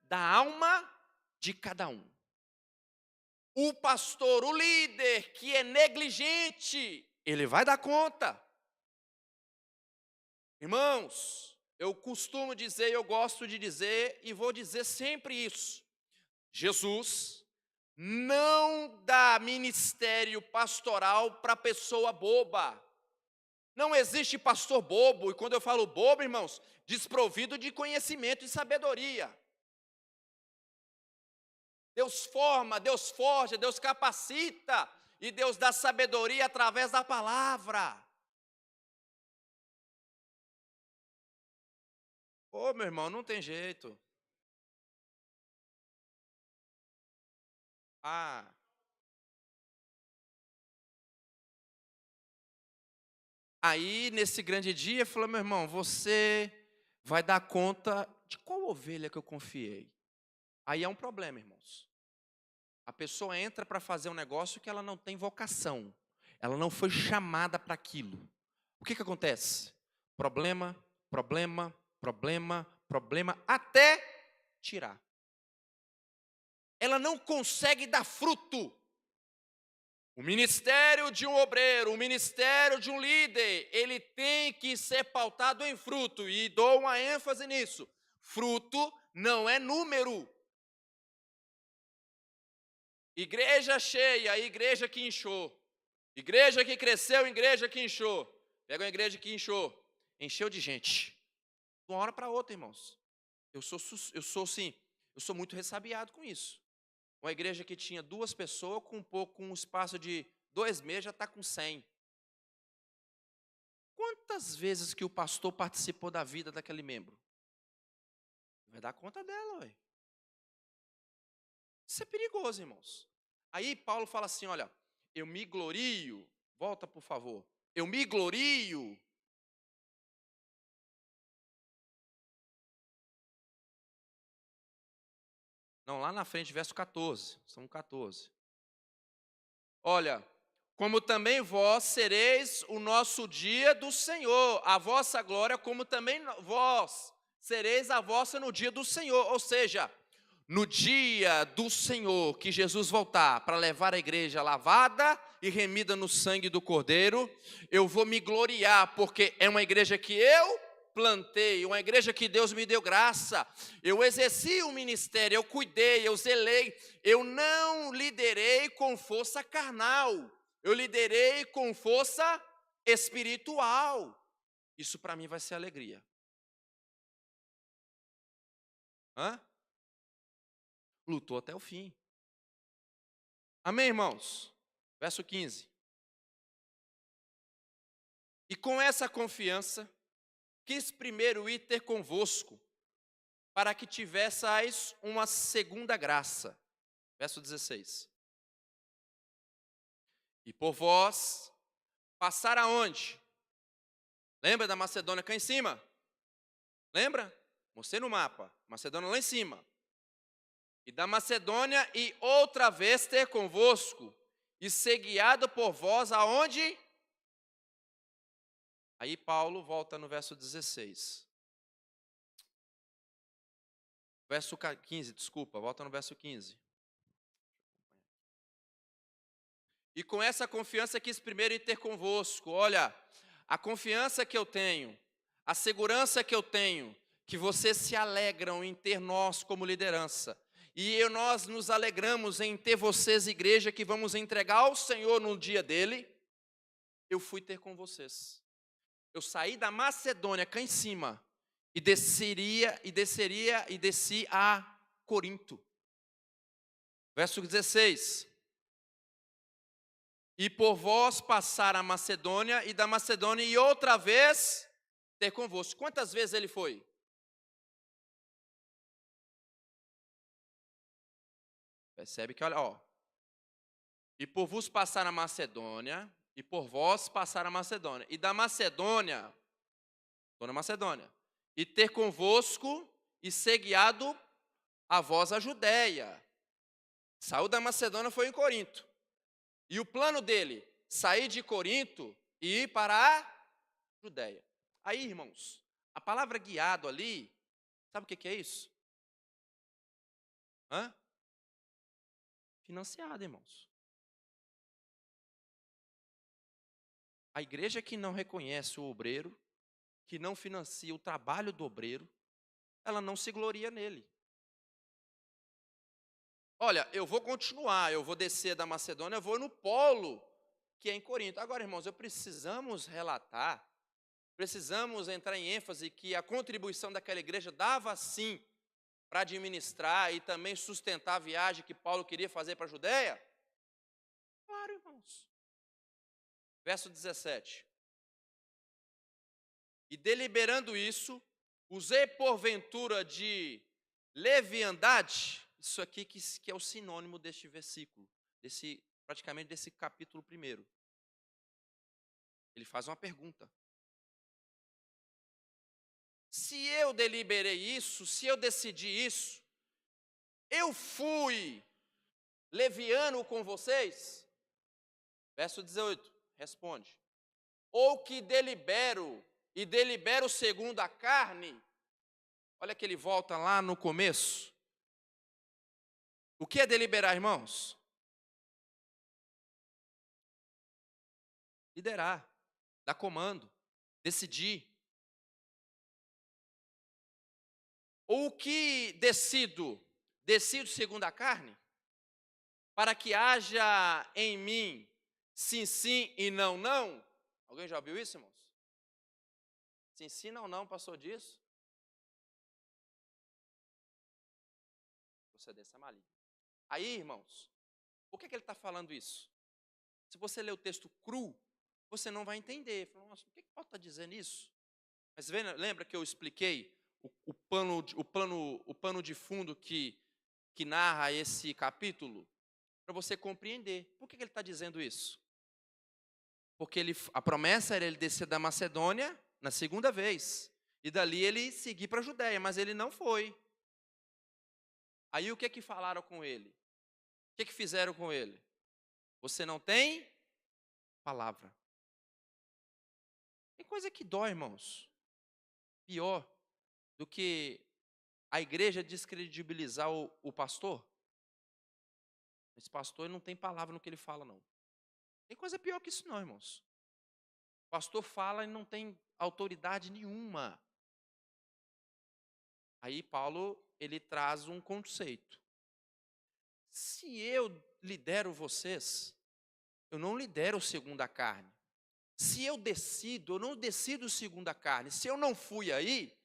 da alma de cada um. O pastor, o líder que é negligente, ele vai dar conta. Irmãos, eu costumo dizer, eu gosto de dizer e vou dizer sempre isso. Jesus não dá ministério pastoral para pessoa boba. Não existe pastor bobo, e quando eu falo bobo, irmãos, desprovido de conhecimento e sabedoria. Deus forma, Deus forja, Deus capacita, e Deus dá sabedoria através da palavra. Ô, meu irmão, não tem jeito. Aí, nesse grande dia, falou, meu irmão, você vai dar conta de qual ovelha que eu confiei. Aí é um problema, irmãos. A pessoa entra para fazer um negócio que ela não tem vocação. Ela não foi chamada para aquilo. O que acontece? Problema, problema, problema, problema, até tirar. Ela não consegue dar fruto. O ministério de um obreiro, o ministério de um líder, ele tem que ser pautado em fruto. E dou uma ênfase nisso. Fruto não é número. Igreja cheia, igreja que inchou. Igreja que cresceu, igreja que inchou. Pega uma igreja que inchou. Encheu de gente. De uma hora para outra, irmãos. Eu sou muito ressabiado com isso. Uma igreja que tinha 2 pessoas, com um espaço de 2 meses, já está com 100. Quantas vezes que o pastor participou da vida daquele membro? Vai dar conta dela, ué. Isso é perigoso, irmãos. Aí Paulo fala assim, olha, eu me glorio, volta por favor, eu me glorio. Não, lá na frente, verso 14, são 14. Olha, como também vós sereis o nosso dia do Senhor, a vossa glória, como também vós sereis a vossa no dia do Senhor. Ou seja, no dia do Senhor, que Jesus voltar para levar a igreja lavada e remida no sangue do Cordeiro, eu vou me gloriar, porque é uma igreja que eu plantei, uma igreja que Deus me deu graça, eu exerci o ministério, eu cuidei, eu zelei, eu não liderei com força carnal, eu liderei com força espiritual. Isso para mim vai ser alegria. Lutou até o fim. Amém, irmãos? Verso 15. E com essa confiança, quis primeiro ir ter convosco, para que tivessais uma segunda graça. Verso 16. E por vós, passar aonde? Lembra da Macedônia cá em cima? Lembra? Mostrei no mapa. Macedônia lá em cima. E da Macedônia, e outra vez ter convosco, e ser guiado por vós aonde? Aí Paulo volta no verso 16. Verso 15, desculpa, volta no verso 15. E com essa confiança quis primeiro ir ter convosco. Olha, a confiança que eu tenho, a segurança que eu tenho, que vocês se alegram em ter nós como liderança. E nós nos alegramos em ter vocês, igreja, que vamos entregar ao Senhor no dia dele. Eu fui ter com vocês. Eu saí da Macedônia, cá em cima, e desci a Corinto. Verso 16. E por vós passar a Macedônia, e da Macedônia, e outra vez ter convosco. Quantas vezes ele foi? Percebe que, olha, ó. E por vos passar a Macedônia, e por vós passar a Macedônia. E da Macedônia, estou na Macedônia, e ter convosco, e ser guiado a vós a Judéia. Saiu da Macedônia, foi em Corinto. E o plano dele, sair de Corinto, e ir para a Judéia. Aí, irmãos, a palavra guiado ali, sabe o que é isso? Financiado, irmãos. A igreja que não reconhece o obreiro, que não financia o trabalho do obreiro, ela não se gloria nele. Olha, eu vou continuar, eu vou descer da Macedônia, eu vou no polo, que é em Corinto. Agora, irmãos, precisamos relatar, precisamos entrar em ênfase que a contribuição daquela igreja dava, sim, para administrar e também sustentar a viagem que Paulo queria fazer para a Judéia? Claro, irmãos. Verso 17. E deliberando isso, usei porventura de leviandade, isso aqui que é o sinônimo deste versículo, praticamente desse capítulo 1. Ele faz uma pergunta. Se eu deliberei isso, se eu decidi isso, eu fui leviano com vocês? Verso 18, responde. Ou que delibero, e delibero segundo a carne? Olha que ele volta lá no começo. O que é deliberar, irmãos? Liderar, dar comando, decidir. Ou que decido segundo a carne? Para que haja em mim sim, sim e não, não? Alguém já ouviu isso, irmãos? Sim, sim, não, não, passou disso? Procedência maligna. Aí, irmãos, por que ele está falando isso? Se você ler o texto cru, você não vai entender. Fala, nossa, por que Paulo está dizendo isso? Mas lembra que eu expliquei o pano de fundo que narra esse capítulo? Para você compreender. Por que ele está dizendo isso? Porque a promessa era ele descer da Macedônia na segunda vez. E dali ele seguir para a Judéia, mas ele não foi. Aí o que falaram com ele? O que fizeram com ele? Você não tem palavra. Tem coisa que dói, irmãos. Pior do que a igreja descredibilizar o pastor. Esse pastor não tem palavra no que ele fala, não. Tem coisa pior que isso não, irmãos. O pastor fala e não tem autoridade nenhuma. Aí Paulo, ele traz um conceito. Se eu lidero vocês, eu não lidero segundo a carne. Se eu não decido segundo a carne. Se eu não fui aí,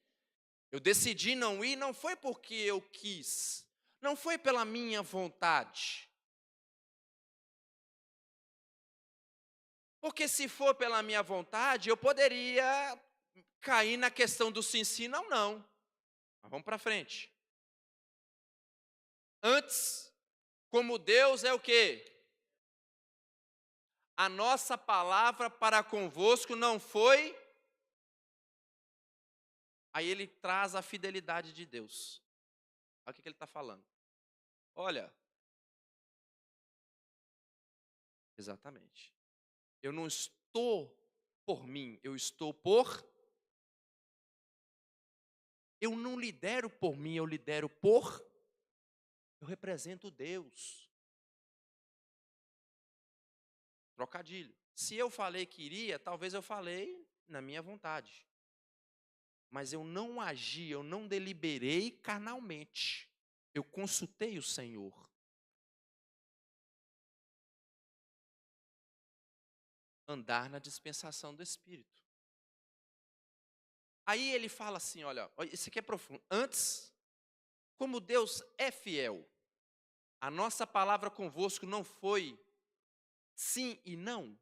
eu decidi não ir, não foi porque eu quis. Não foi pela minha vontade. Porque se for pela minha vontade, eu poderia cair na questão do sim, sim, não, não. Mas vamos para frente. Antes, como Deus é o quê? A nossa palavra para convosco não foi. Aí ele traz a fidelidade de Deus. Olha o que ele está falando. Olha. Exatamente. Eu não estou por mim, eu estou por. Eu não lidero por mim, eu lidero por. Eu represento Deus. Trocadilho. Se eu falei que iria, talvez eu falei na minha vontade. Mas eu não agi, eu não deliberei carnalmente. Eu consultei o Senhor. Andar na dispensação do Espírito. Aí ele fala assim, olha, isso aqui é profundo. Antes, como Deus é fiel, a nossa palavra convosco não foi sim e não.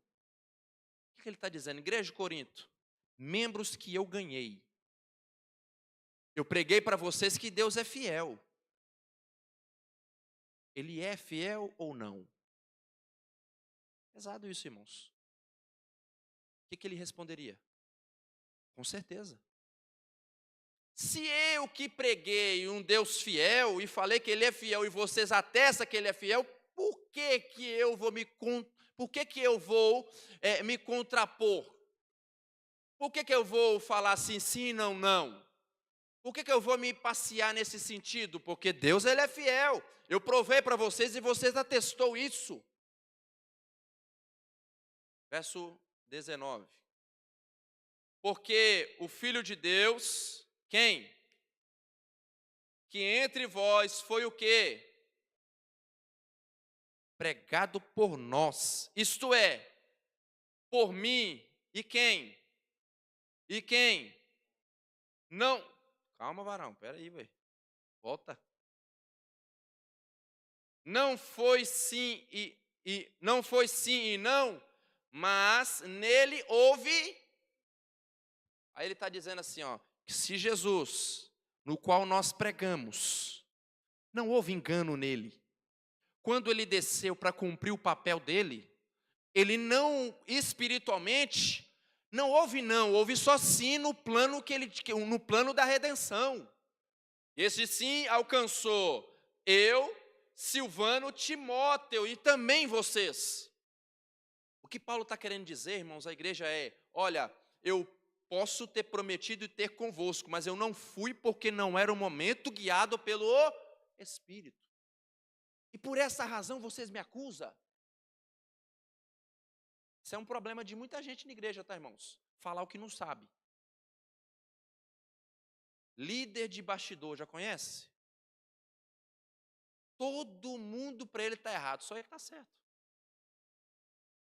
O que ele está dizendo? Igreja de Corinto, membros que eu ganhei. Eu preguei para vocês que Deus é fiel. Ele é fiel ou não? Pesado isso, irmãos. O que ele responderia? Com certeza. Se eu que preguei um Deus fiel e falei que Ele é fiel e vocês atestam que Ele é fiel, por que eu vou Por que eu vou me contrapor? Por que eu vou falar assim, sim, não, não? Por que eu vou me passear nesse sentido? Porque Deus, Ele é fiel. Eu provei para vocês e vocês atestou isso. Verso 19. Porque o Filho de Deus, quem? Que entre vós foi o quê? Pregado por nós. Isto é, por mim. E quem? E quem? Não. Calma, varão. Peraí, velho. Volta. Não foi sim não foi sim e não, mas nele houve. Aí ele está dizendo assim, ó, que se Jesus, no qual nós pregamos, não houve engano nele. Quando ele desceu para cumprir o papel dele, ele não, espiritualmente, não houve só sim no plano no plano da redenção. Esse sim alcançou eu, Silvano, Timóteo e também vocês. O que Paulo está querendo dizer, irmãos, à igreja é: olha, eu posso ter prometido e ter convosco, mas eu não fui porque não era o momento, guiado pelo Espírito. E por essa razão vocês me acusam. Isso é um problema de muita gente na igreja, tá, irmãos? Falar o que não sabe. Líder de bastidor, já conhece? Todo mundo para ele está errado, só ele está certo.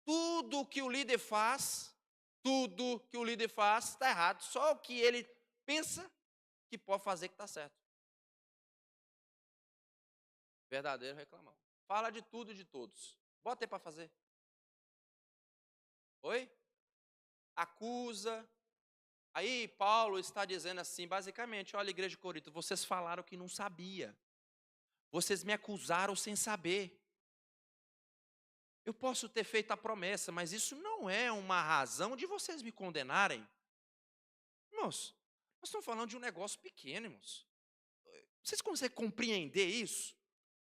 Tudo que o líder faz está errado. Só o que ele pensa que pode fazer que está certo. Verdadeiro reclamão. Fala de tudo e de todos. Bota aí para fazer. Oi? Acusa. Aí Paulo está dizendo assim, basicamente, olha, igreja de Corinto, vocês falaram que não sabia. Vocês me acusaram sem saber. Eu posso ter feito a promessa, mas isso não é uma razão de vocês me condenarem. Irmãos, nós estamos falando de um negócio pequeno, irmãos. Vocês conseguem compreender isso?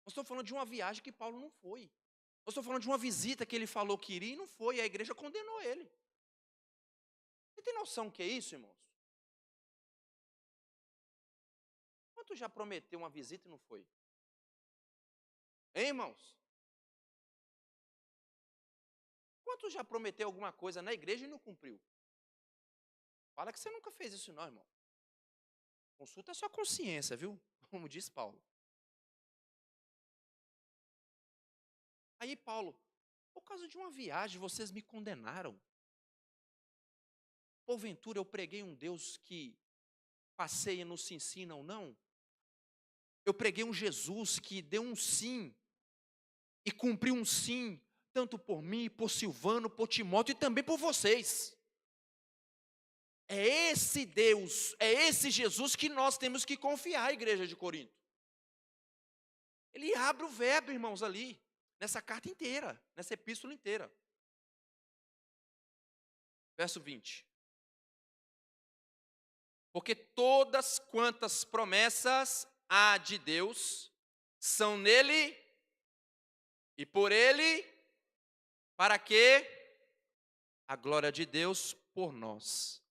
Nós estamos falando de uma viagem que Paulo não foi. Nós estamos falando de uma visita que ele falou que iria e não foi, e a igreja condenou ele. Você tem noção do que é isso, irmãos? Quanto já prometeu uma visita e não foi? Hein, irmãos? Quanto já prometeu alguma coisa na igreja e não cumpriu? Fala que você nunca fez isso não, irmão. Consulta a sua consciência, viu? Como diz Paulo. Aí Paulo, por causa de uma viagem, vocês me condenaram. Porventura eu preguei um Deus que passeia no sim, sim, não, não? Eu preguei um Jesus que deu um sim e cumpriu um sim, tanto por mim, por Silvano, por Timóteo e também por vocês. É esse Deus, é esse Jesus que nós temos que confiar, igreja de Corinto. Ele abre o verbo, irmãos, ali, nessa carta inteira, nessa epístola inteira. Verso 20. Porque todas quantas promessas há de Deus são nele e por ele, para que a glória de Deus por nós.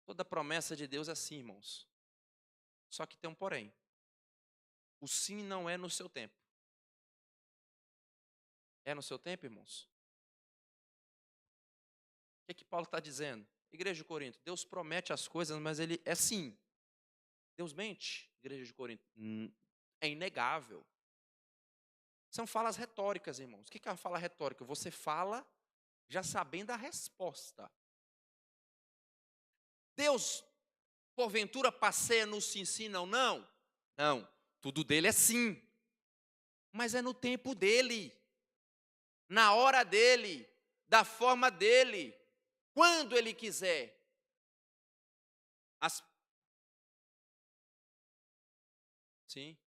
Toda promessa de Deus é assim, irmãos. Só que tem um porém. O sim não é no seu tempo. É no seu tempo, irmãos? O que Paulo está dizendo? Igreja de Corinto, Deus promete as coisas, mas ele é sim. Deus mente, igreja de Corinto? É inegável. São falas retóricas, irmãos. O que é uma fala retórica? Você fala já sabendo a resposta. Deus, porventura, passeia no sim, sim, não, não? Não, tudo dele é sim. Mas é no tempo dele, na hora dele, da forma dele, quando ele quiser. Sim.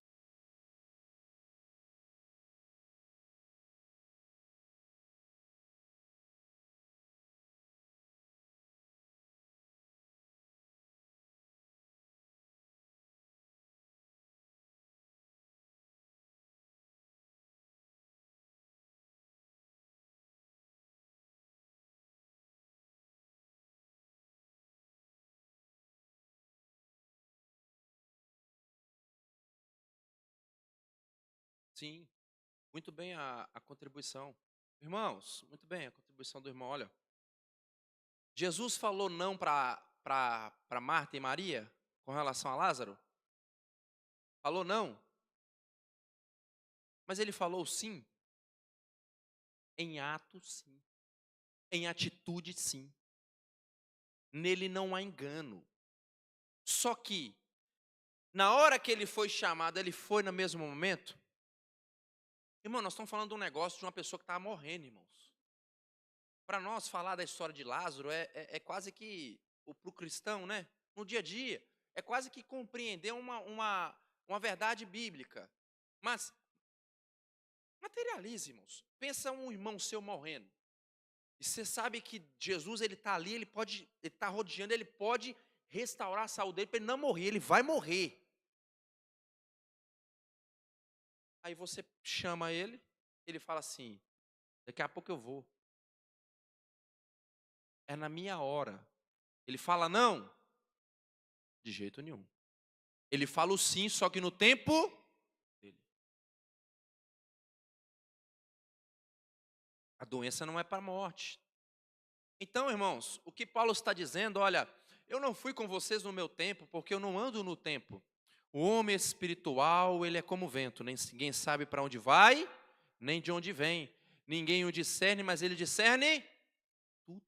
Sim, muito bem a contribuição. Irmãos, muito bem a contribuição do irmão. Olha, Jesus falou não para Marta e Maria com relação a Lázaro? Falou não, mas ele falou sim, em ato sim, em atitude sim. Nele não há engano. Só que, na hora que ele foi chamado, ele foi no mesmo momento? Irmão, nós estamos falando de um negócio de uma pessoa que estava morrendo, irmãos. Para nós, falar da história de Lázaro é quase que, para o cristão, né? No dia a dia, é quase que compreender uma verdade bíblica. Mas, materialize, irmãos. Pensa um irmão seu morrendo. E você sabe que Jesus, ele está ali, ele está rodeando, ele pode restaurar a saúde dele para ele não morrer, ele vai morrer. Aí você chama ele, ele fala assim, daqui a pouco eu vou. É na minha hora. Ele fala não? De jeito nenhum. Ele fala o sim, só que no tempo dele. A doença não é para a morte. Então, irmãos, o que Paulo está dizendo, olha, eu não fui com vocês no meu tempo, porque eu não ando no tempo. O homem espiritual, ele é como o vento, ninguém sabe para onde vai, nem de onde vem. Ninguém o discerne, mas ele discerne tudo.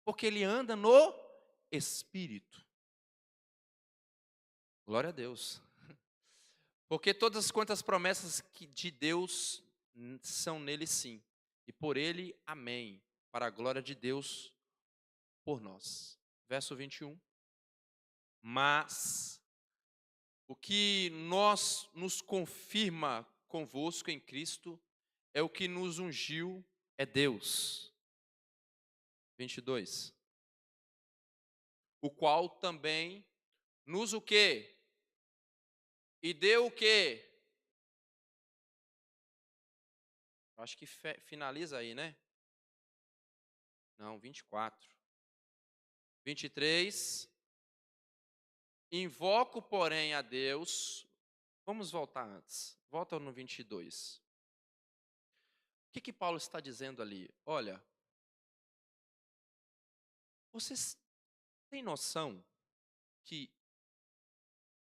Porque ele anda no Espírito. Glória a Deus. Porque todas quantas promessas de Deus são nele sim. E por ele, amém. Para a glória de Deus por nós. Verso 21. Mas o que nos confirma convosco em Cristo é o que nos ungiu, é Deus. 22. O qual também nos o quê? E deu o quê? Acho que finaliza aí, né? Não, 24. 23. Invoco, porém, a Deus. Vamos voltar antes. Volta no 22. O que Paulo está dizendo ali? Olha, vocês têm noção que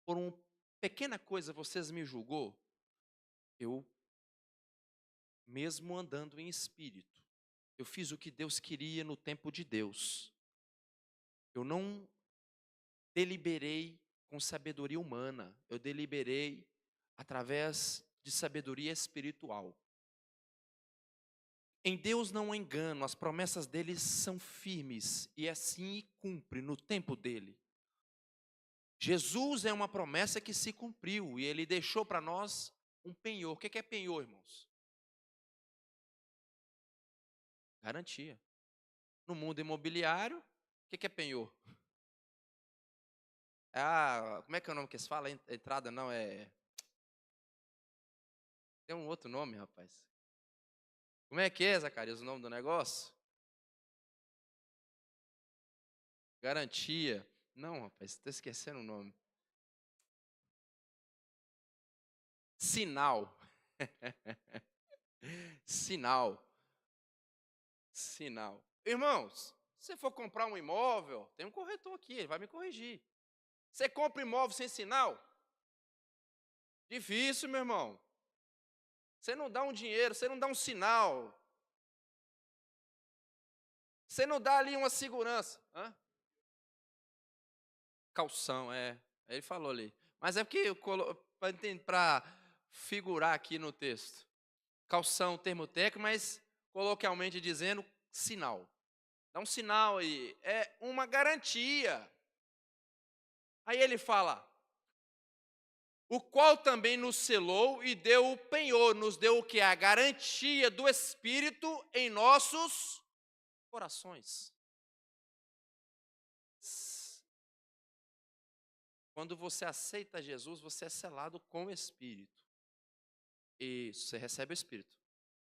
por uma pequena coisa vocês me julgou? Eu, mesmo andando em espírito, eu fiz o que Deus queria no tempo de Deus. Eu não deliberei com sabedoria humana, eu deliberei através de sabedoria espiritual. Em Deus não há engano, as promessas dele são firmes e assim cumpre no tempo dele. Jesus é uma promessa que se cumpriu e ele deixou para nós um penhor. O que é penhor, irmãos? Garantia. No mundo imobiliário, o que é penhor? Como é que é o nome que se fala? Entrada não é... Tem um outro nome, rapaz. Como é que é, Zacarias, o nome do negócio? Garantia. Não, rapaz, estou esquecendo o nome. Sinal. Sinal. Sinal. Irmãos, se você for comprar um imóvel, tem um corretor aqui, ele vai me corrigir. Você compra imóvel sem sinal? Difícil, meu irmão. Você não dá um dinheiro, você não dá um sinal. Você não dá ali uma segurança. Calção, ele falou ali. Mas é porque, para figurar aqui no texto. Calção, termo técnico, mas coloquialmente dizendo, sinal. Dá um sinal aí, é uma garantia. Aí ele fala, o qual também nos selou e deu o penhor, nos deu o que? A garantia do Espírito em nossos corações. Quando você aceita Jesus, você é selado com o Espírito. E você recebe o Espírito.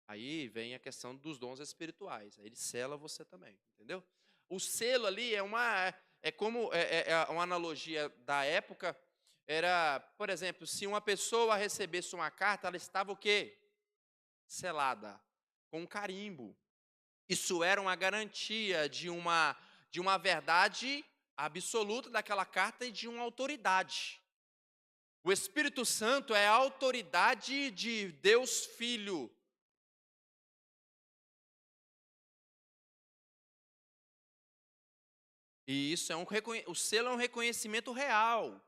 Aí vem a questão dos dons espirituais. Aí ele sela você também, entendeu? O selo ali é uma analogia da época. Era, por exemplo, se uma pessoa recebesse uma carta, ela estava o quê? Selada, com um carimbo. Isso era uma garantia de uma verdade absoluta daquela carta e de uma autoridade. O Espírito Santo é a autoridade de Deus Filho. E isso é o selo é um reconhecimento real.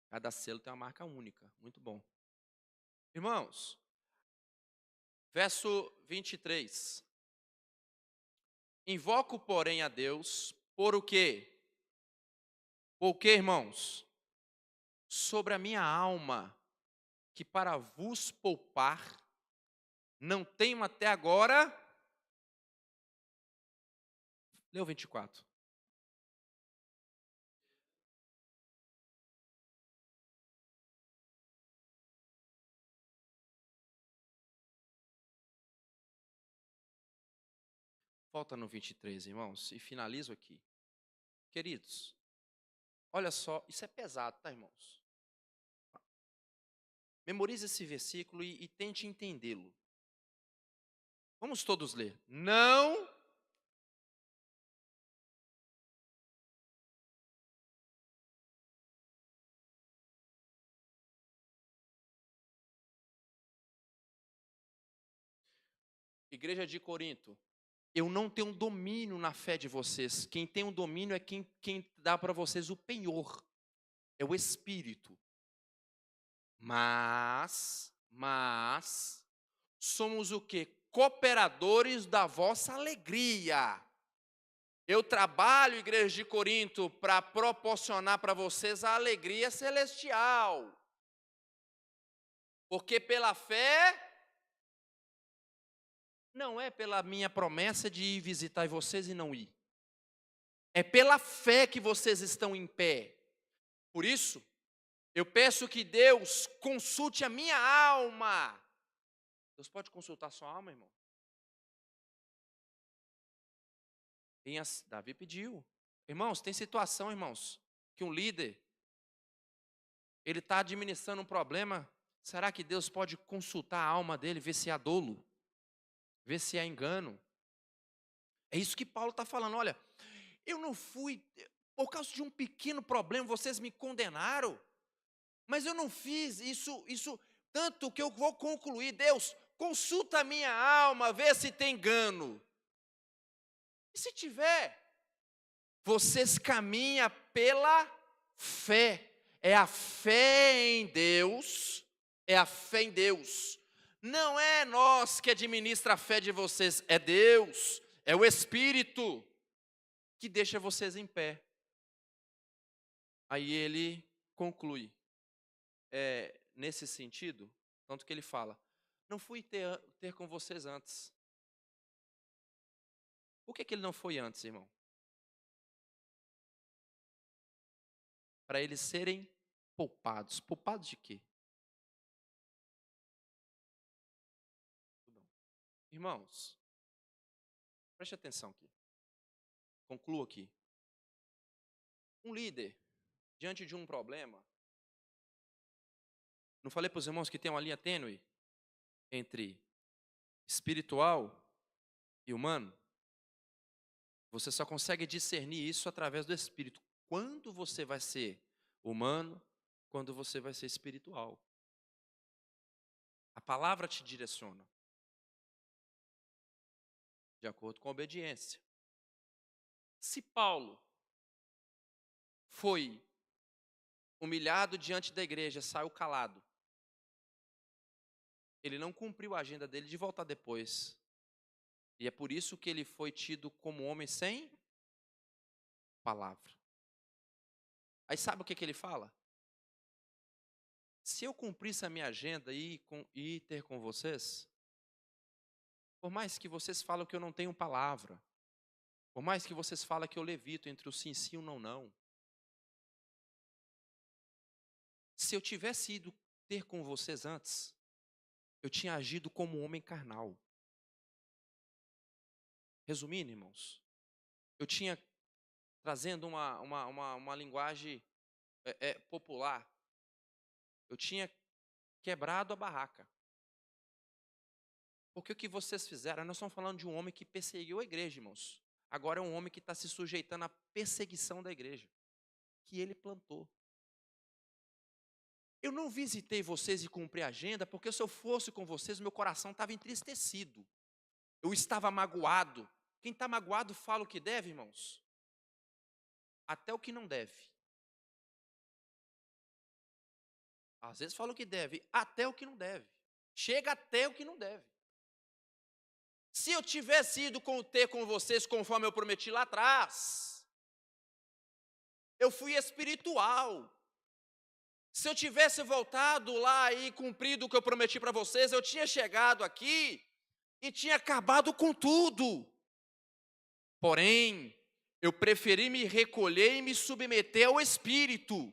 Cada selo tem uma marca única. Muito bom. Irmãos, verso 23. Invoco, porém, a Deus, por o quê? Por quê, irmãos? Sobre a minha alma, que para vos poupar, não tenho até agora. Lê o 24. Volta no 23, irmãos, e finalizo aqui. Queridos, olha só, isso é pesado, tá, irmãos? Memorize esse versículo e tente entendê-lo. Vamos todos ler. Não. Igreja de Corinto, eu não tenho domínio na fé de vocês. Quem tem um domínio é quem dá para vocês o penhor. É o Espírito. Mas, somos o quê? Cooperadores da vossa alegria. Eu trabalho, igreja de Corinto, para proporcionar para vocês a alegria celestial. Porque pela fé, não é pela minha promessa de ir visitar vocês e não ir. É pela fé que vocês estão em pé. Por isso, eu peço que Deus consulte a minha alma. Deus pode consultar a sua alma, irmão? Davi pediu. Irmãos, tem situação, irmãos, que um líder, ele está administrando um problema. Será que Deus pode consultar a alma dele, ver se há dolo? Ver se há engano? É isso que Paulo está falando. Olha, eu não fui, por causa de um pequeno problema, vocês me condenaram. Mas eu não fiz isso, tanto que eu vou concluir. Deus, consulta a minha alma, vê se tem engano. E se tiver, vocês caminham pela fé. É a fé em Deus, é a fé em Deus. Não é nós que administra a fé de vocês, é Deus, é o Espírito que deixa vocês em pé. Aí ele conclui. Nesse sentido, tanto que ele fala, não fui ter com vocês antes. Por que ele não foi antes, irmão? Para eles serem poupados. Poupados de quê? Irmãos, preste atenção aqui. Concluo aqui. Um líder, diante de um problema, não falei para os irmãos que tem uma linha tênue entre espiritual e humano? Você só consegue discernir isso através do Espírito. Quando você vai ser humano, quando você vai ser espiritual. A palavra te direciona. De acordo com a obediência. Se Paulo foi humilhado diante da igreja, saiu calado. Ele não cumpriu a agenda dele de voltar depois. E é por isso que ele foi tido como homem sem palavra. Aí sabe o que ele fala? Se eu cumprisse a minha agenda e ir ter com vocês, por mais que vocês falem que eu não tenho palavra, por mais que vocês falem que eu levito entre o sim e o não não, se eu tivesse ido ter com vocês antes, eu tinha agido como um homem carnal. Resumindo, irmãos, eu tinha trazendo uma linguagem popular, eu tinha quebrado a barraca. Porque o que vocês fizeram, nós estamos falando de um homem que perseguiu a igreja, irmãos. Agora é um homem que está se sujeitando à perseguição da igreja, que ele plantou. Eu não visitei vocês e cumpri a agenda, porque se eu fosse com vocês, meu coração estava entristecido. Eu estava magoado. Quem está magoado fala o que deve, irmãos. Até o que não deve. Às vezes fala o que deve, até o que não deve. Chega até o que não deve. Se eu tivesse ido ter com vocês conforme eu prometi lá atrás, eu fui espiritual. Se eu tivesse voltado lá e cumprido o que eu prometi para vocês, eu tinha chegado aqui e tinha acabado com tudo. Porém, eu preferi me recolher e me submeter ao Espírito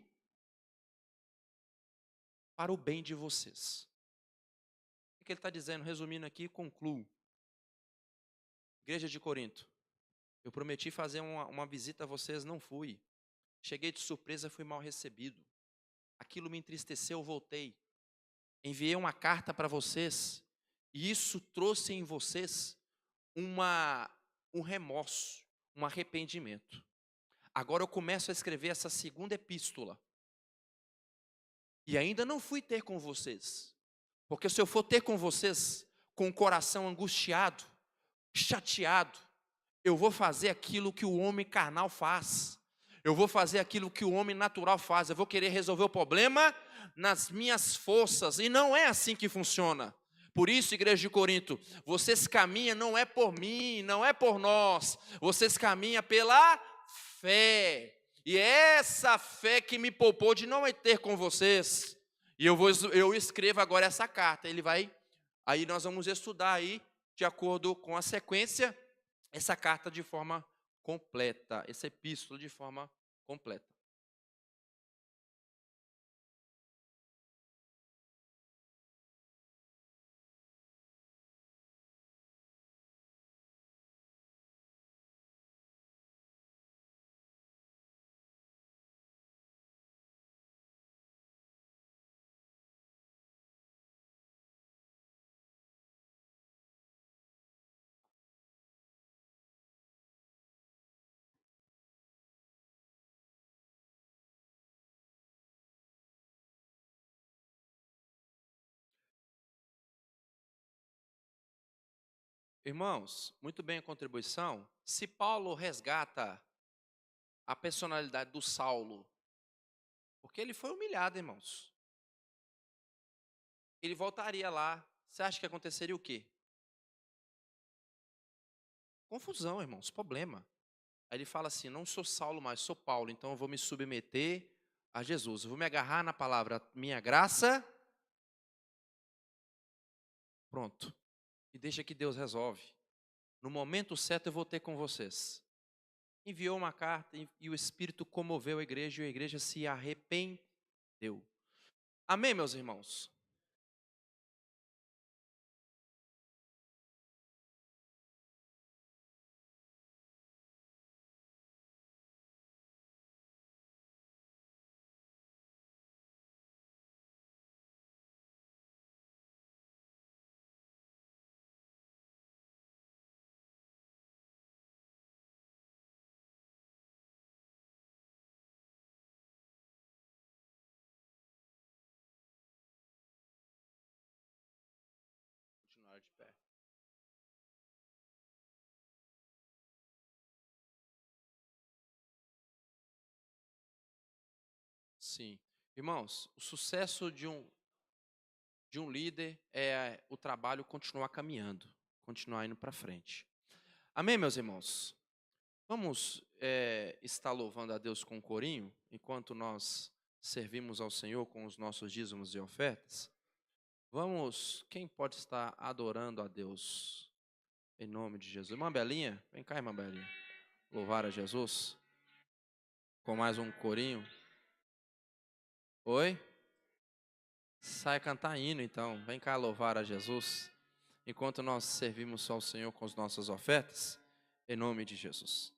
para o bem de vocês. O que ele está dizendo? Resumindo aqui, concluo. Igreja de Corinto, eu prometi fazer uma visita a vocês, não fui. Cheguei de surpresa, fui mal recebido. Aquilo me entristeceu, voltei. Enviei uma carta para vocês, e isso trouxe em vocês um remorso, um arrependimento. Agora eu começo a escrever essa segunda epístola. E ainda não fui ter com vocês. Porque se eu for ter com vocês com o coração angustiado, chateado, eu vou fazer aquilo que o homem carnal faz. Eu vou fazer aquilo que o homem natural faz. Eu vou querer resolver o problema nas minhas forças. E não é assim que funciona. Por isso, igreja de Corinto, vocês caminham não é por mim, não é por nós. Vocês caminham pela fé. E é essa fé que me poupou de não ter com vocês. E eu escrevo agora essa carta. Aí nós vamos estudar aí, de acordo com a sequência, essa carta de forma completa, essa epístola de forma completa. Irmãos, muito bem a contribuição. Se Paulo resgata a personalidade do Saulo, porque ele foi humilhado, irmãos. Ele voltaria lá. Você acha que aconteceria o quê? Confusão, irmãos, problema. Aí ele fala assim, não sou Saulo mais, sou Paulo, então eu vou me submeter a Jesus. Eu vou me agarrar na palavra minha graça. Pronto. E deixa que Deus resolve. No momento certo eu vou ter com vocês. Enviou uma carta e o Espírito comoveu a igreja e a igreja se arrependeu. Amém, meus irmãos? Continuar de pé. Sim. Irmãos, o sucesso de um líder é o trabalho continuar caminhando, continuar indo para frente. Amém, meus irmãos? Vamos estar louvando a Deus com um corinho, enquanto nós servimos ao Senhor com os nossos dízimos e ofertas? Vamos, quem pode estar adorando a Deus? Em nome de Jesus. Irmã Belinha, vem cá, irmã Belinha. Louvar a Jesus. Com mais um corinho. Oi? Sai cantar hino, então. Vem cá louvar a Jesus. Enquanto nós servimos ao Senhor com as nossas ofertas. Em nome de Jesus.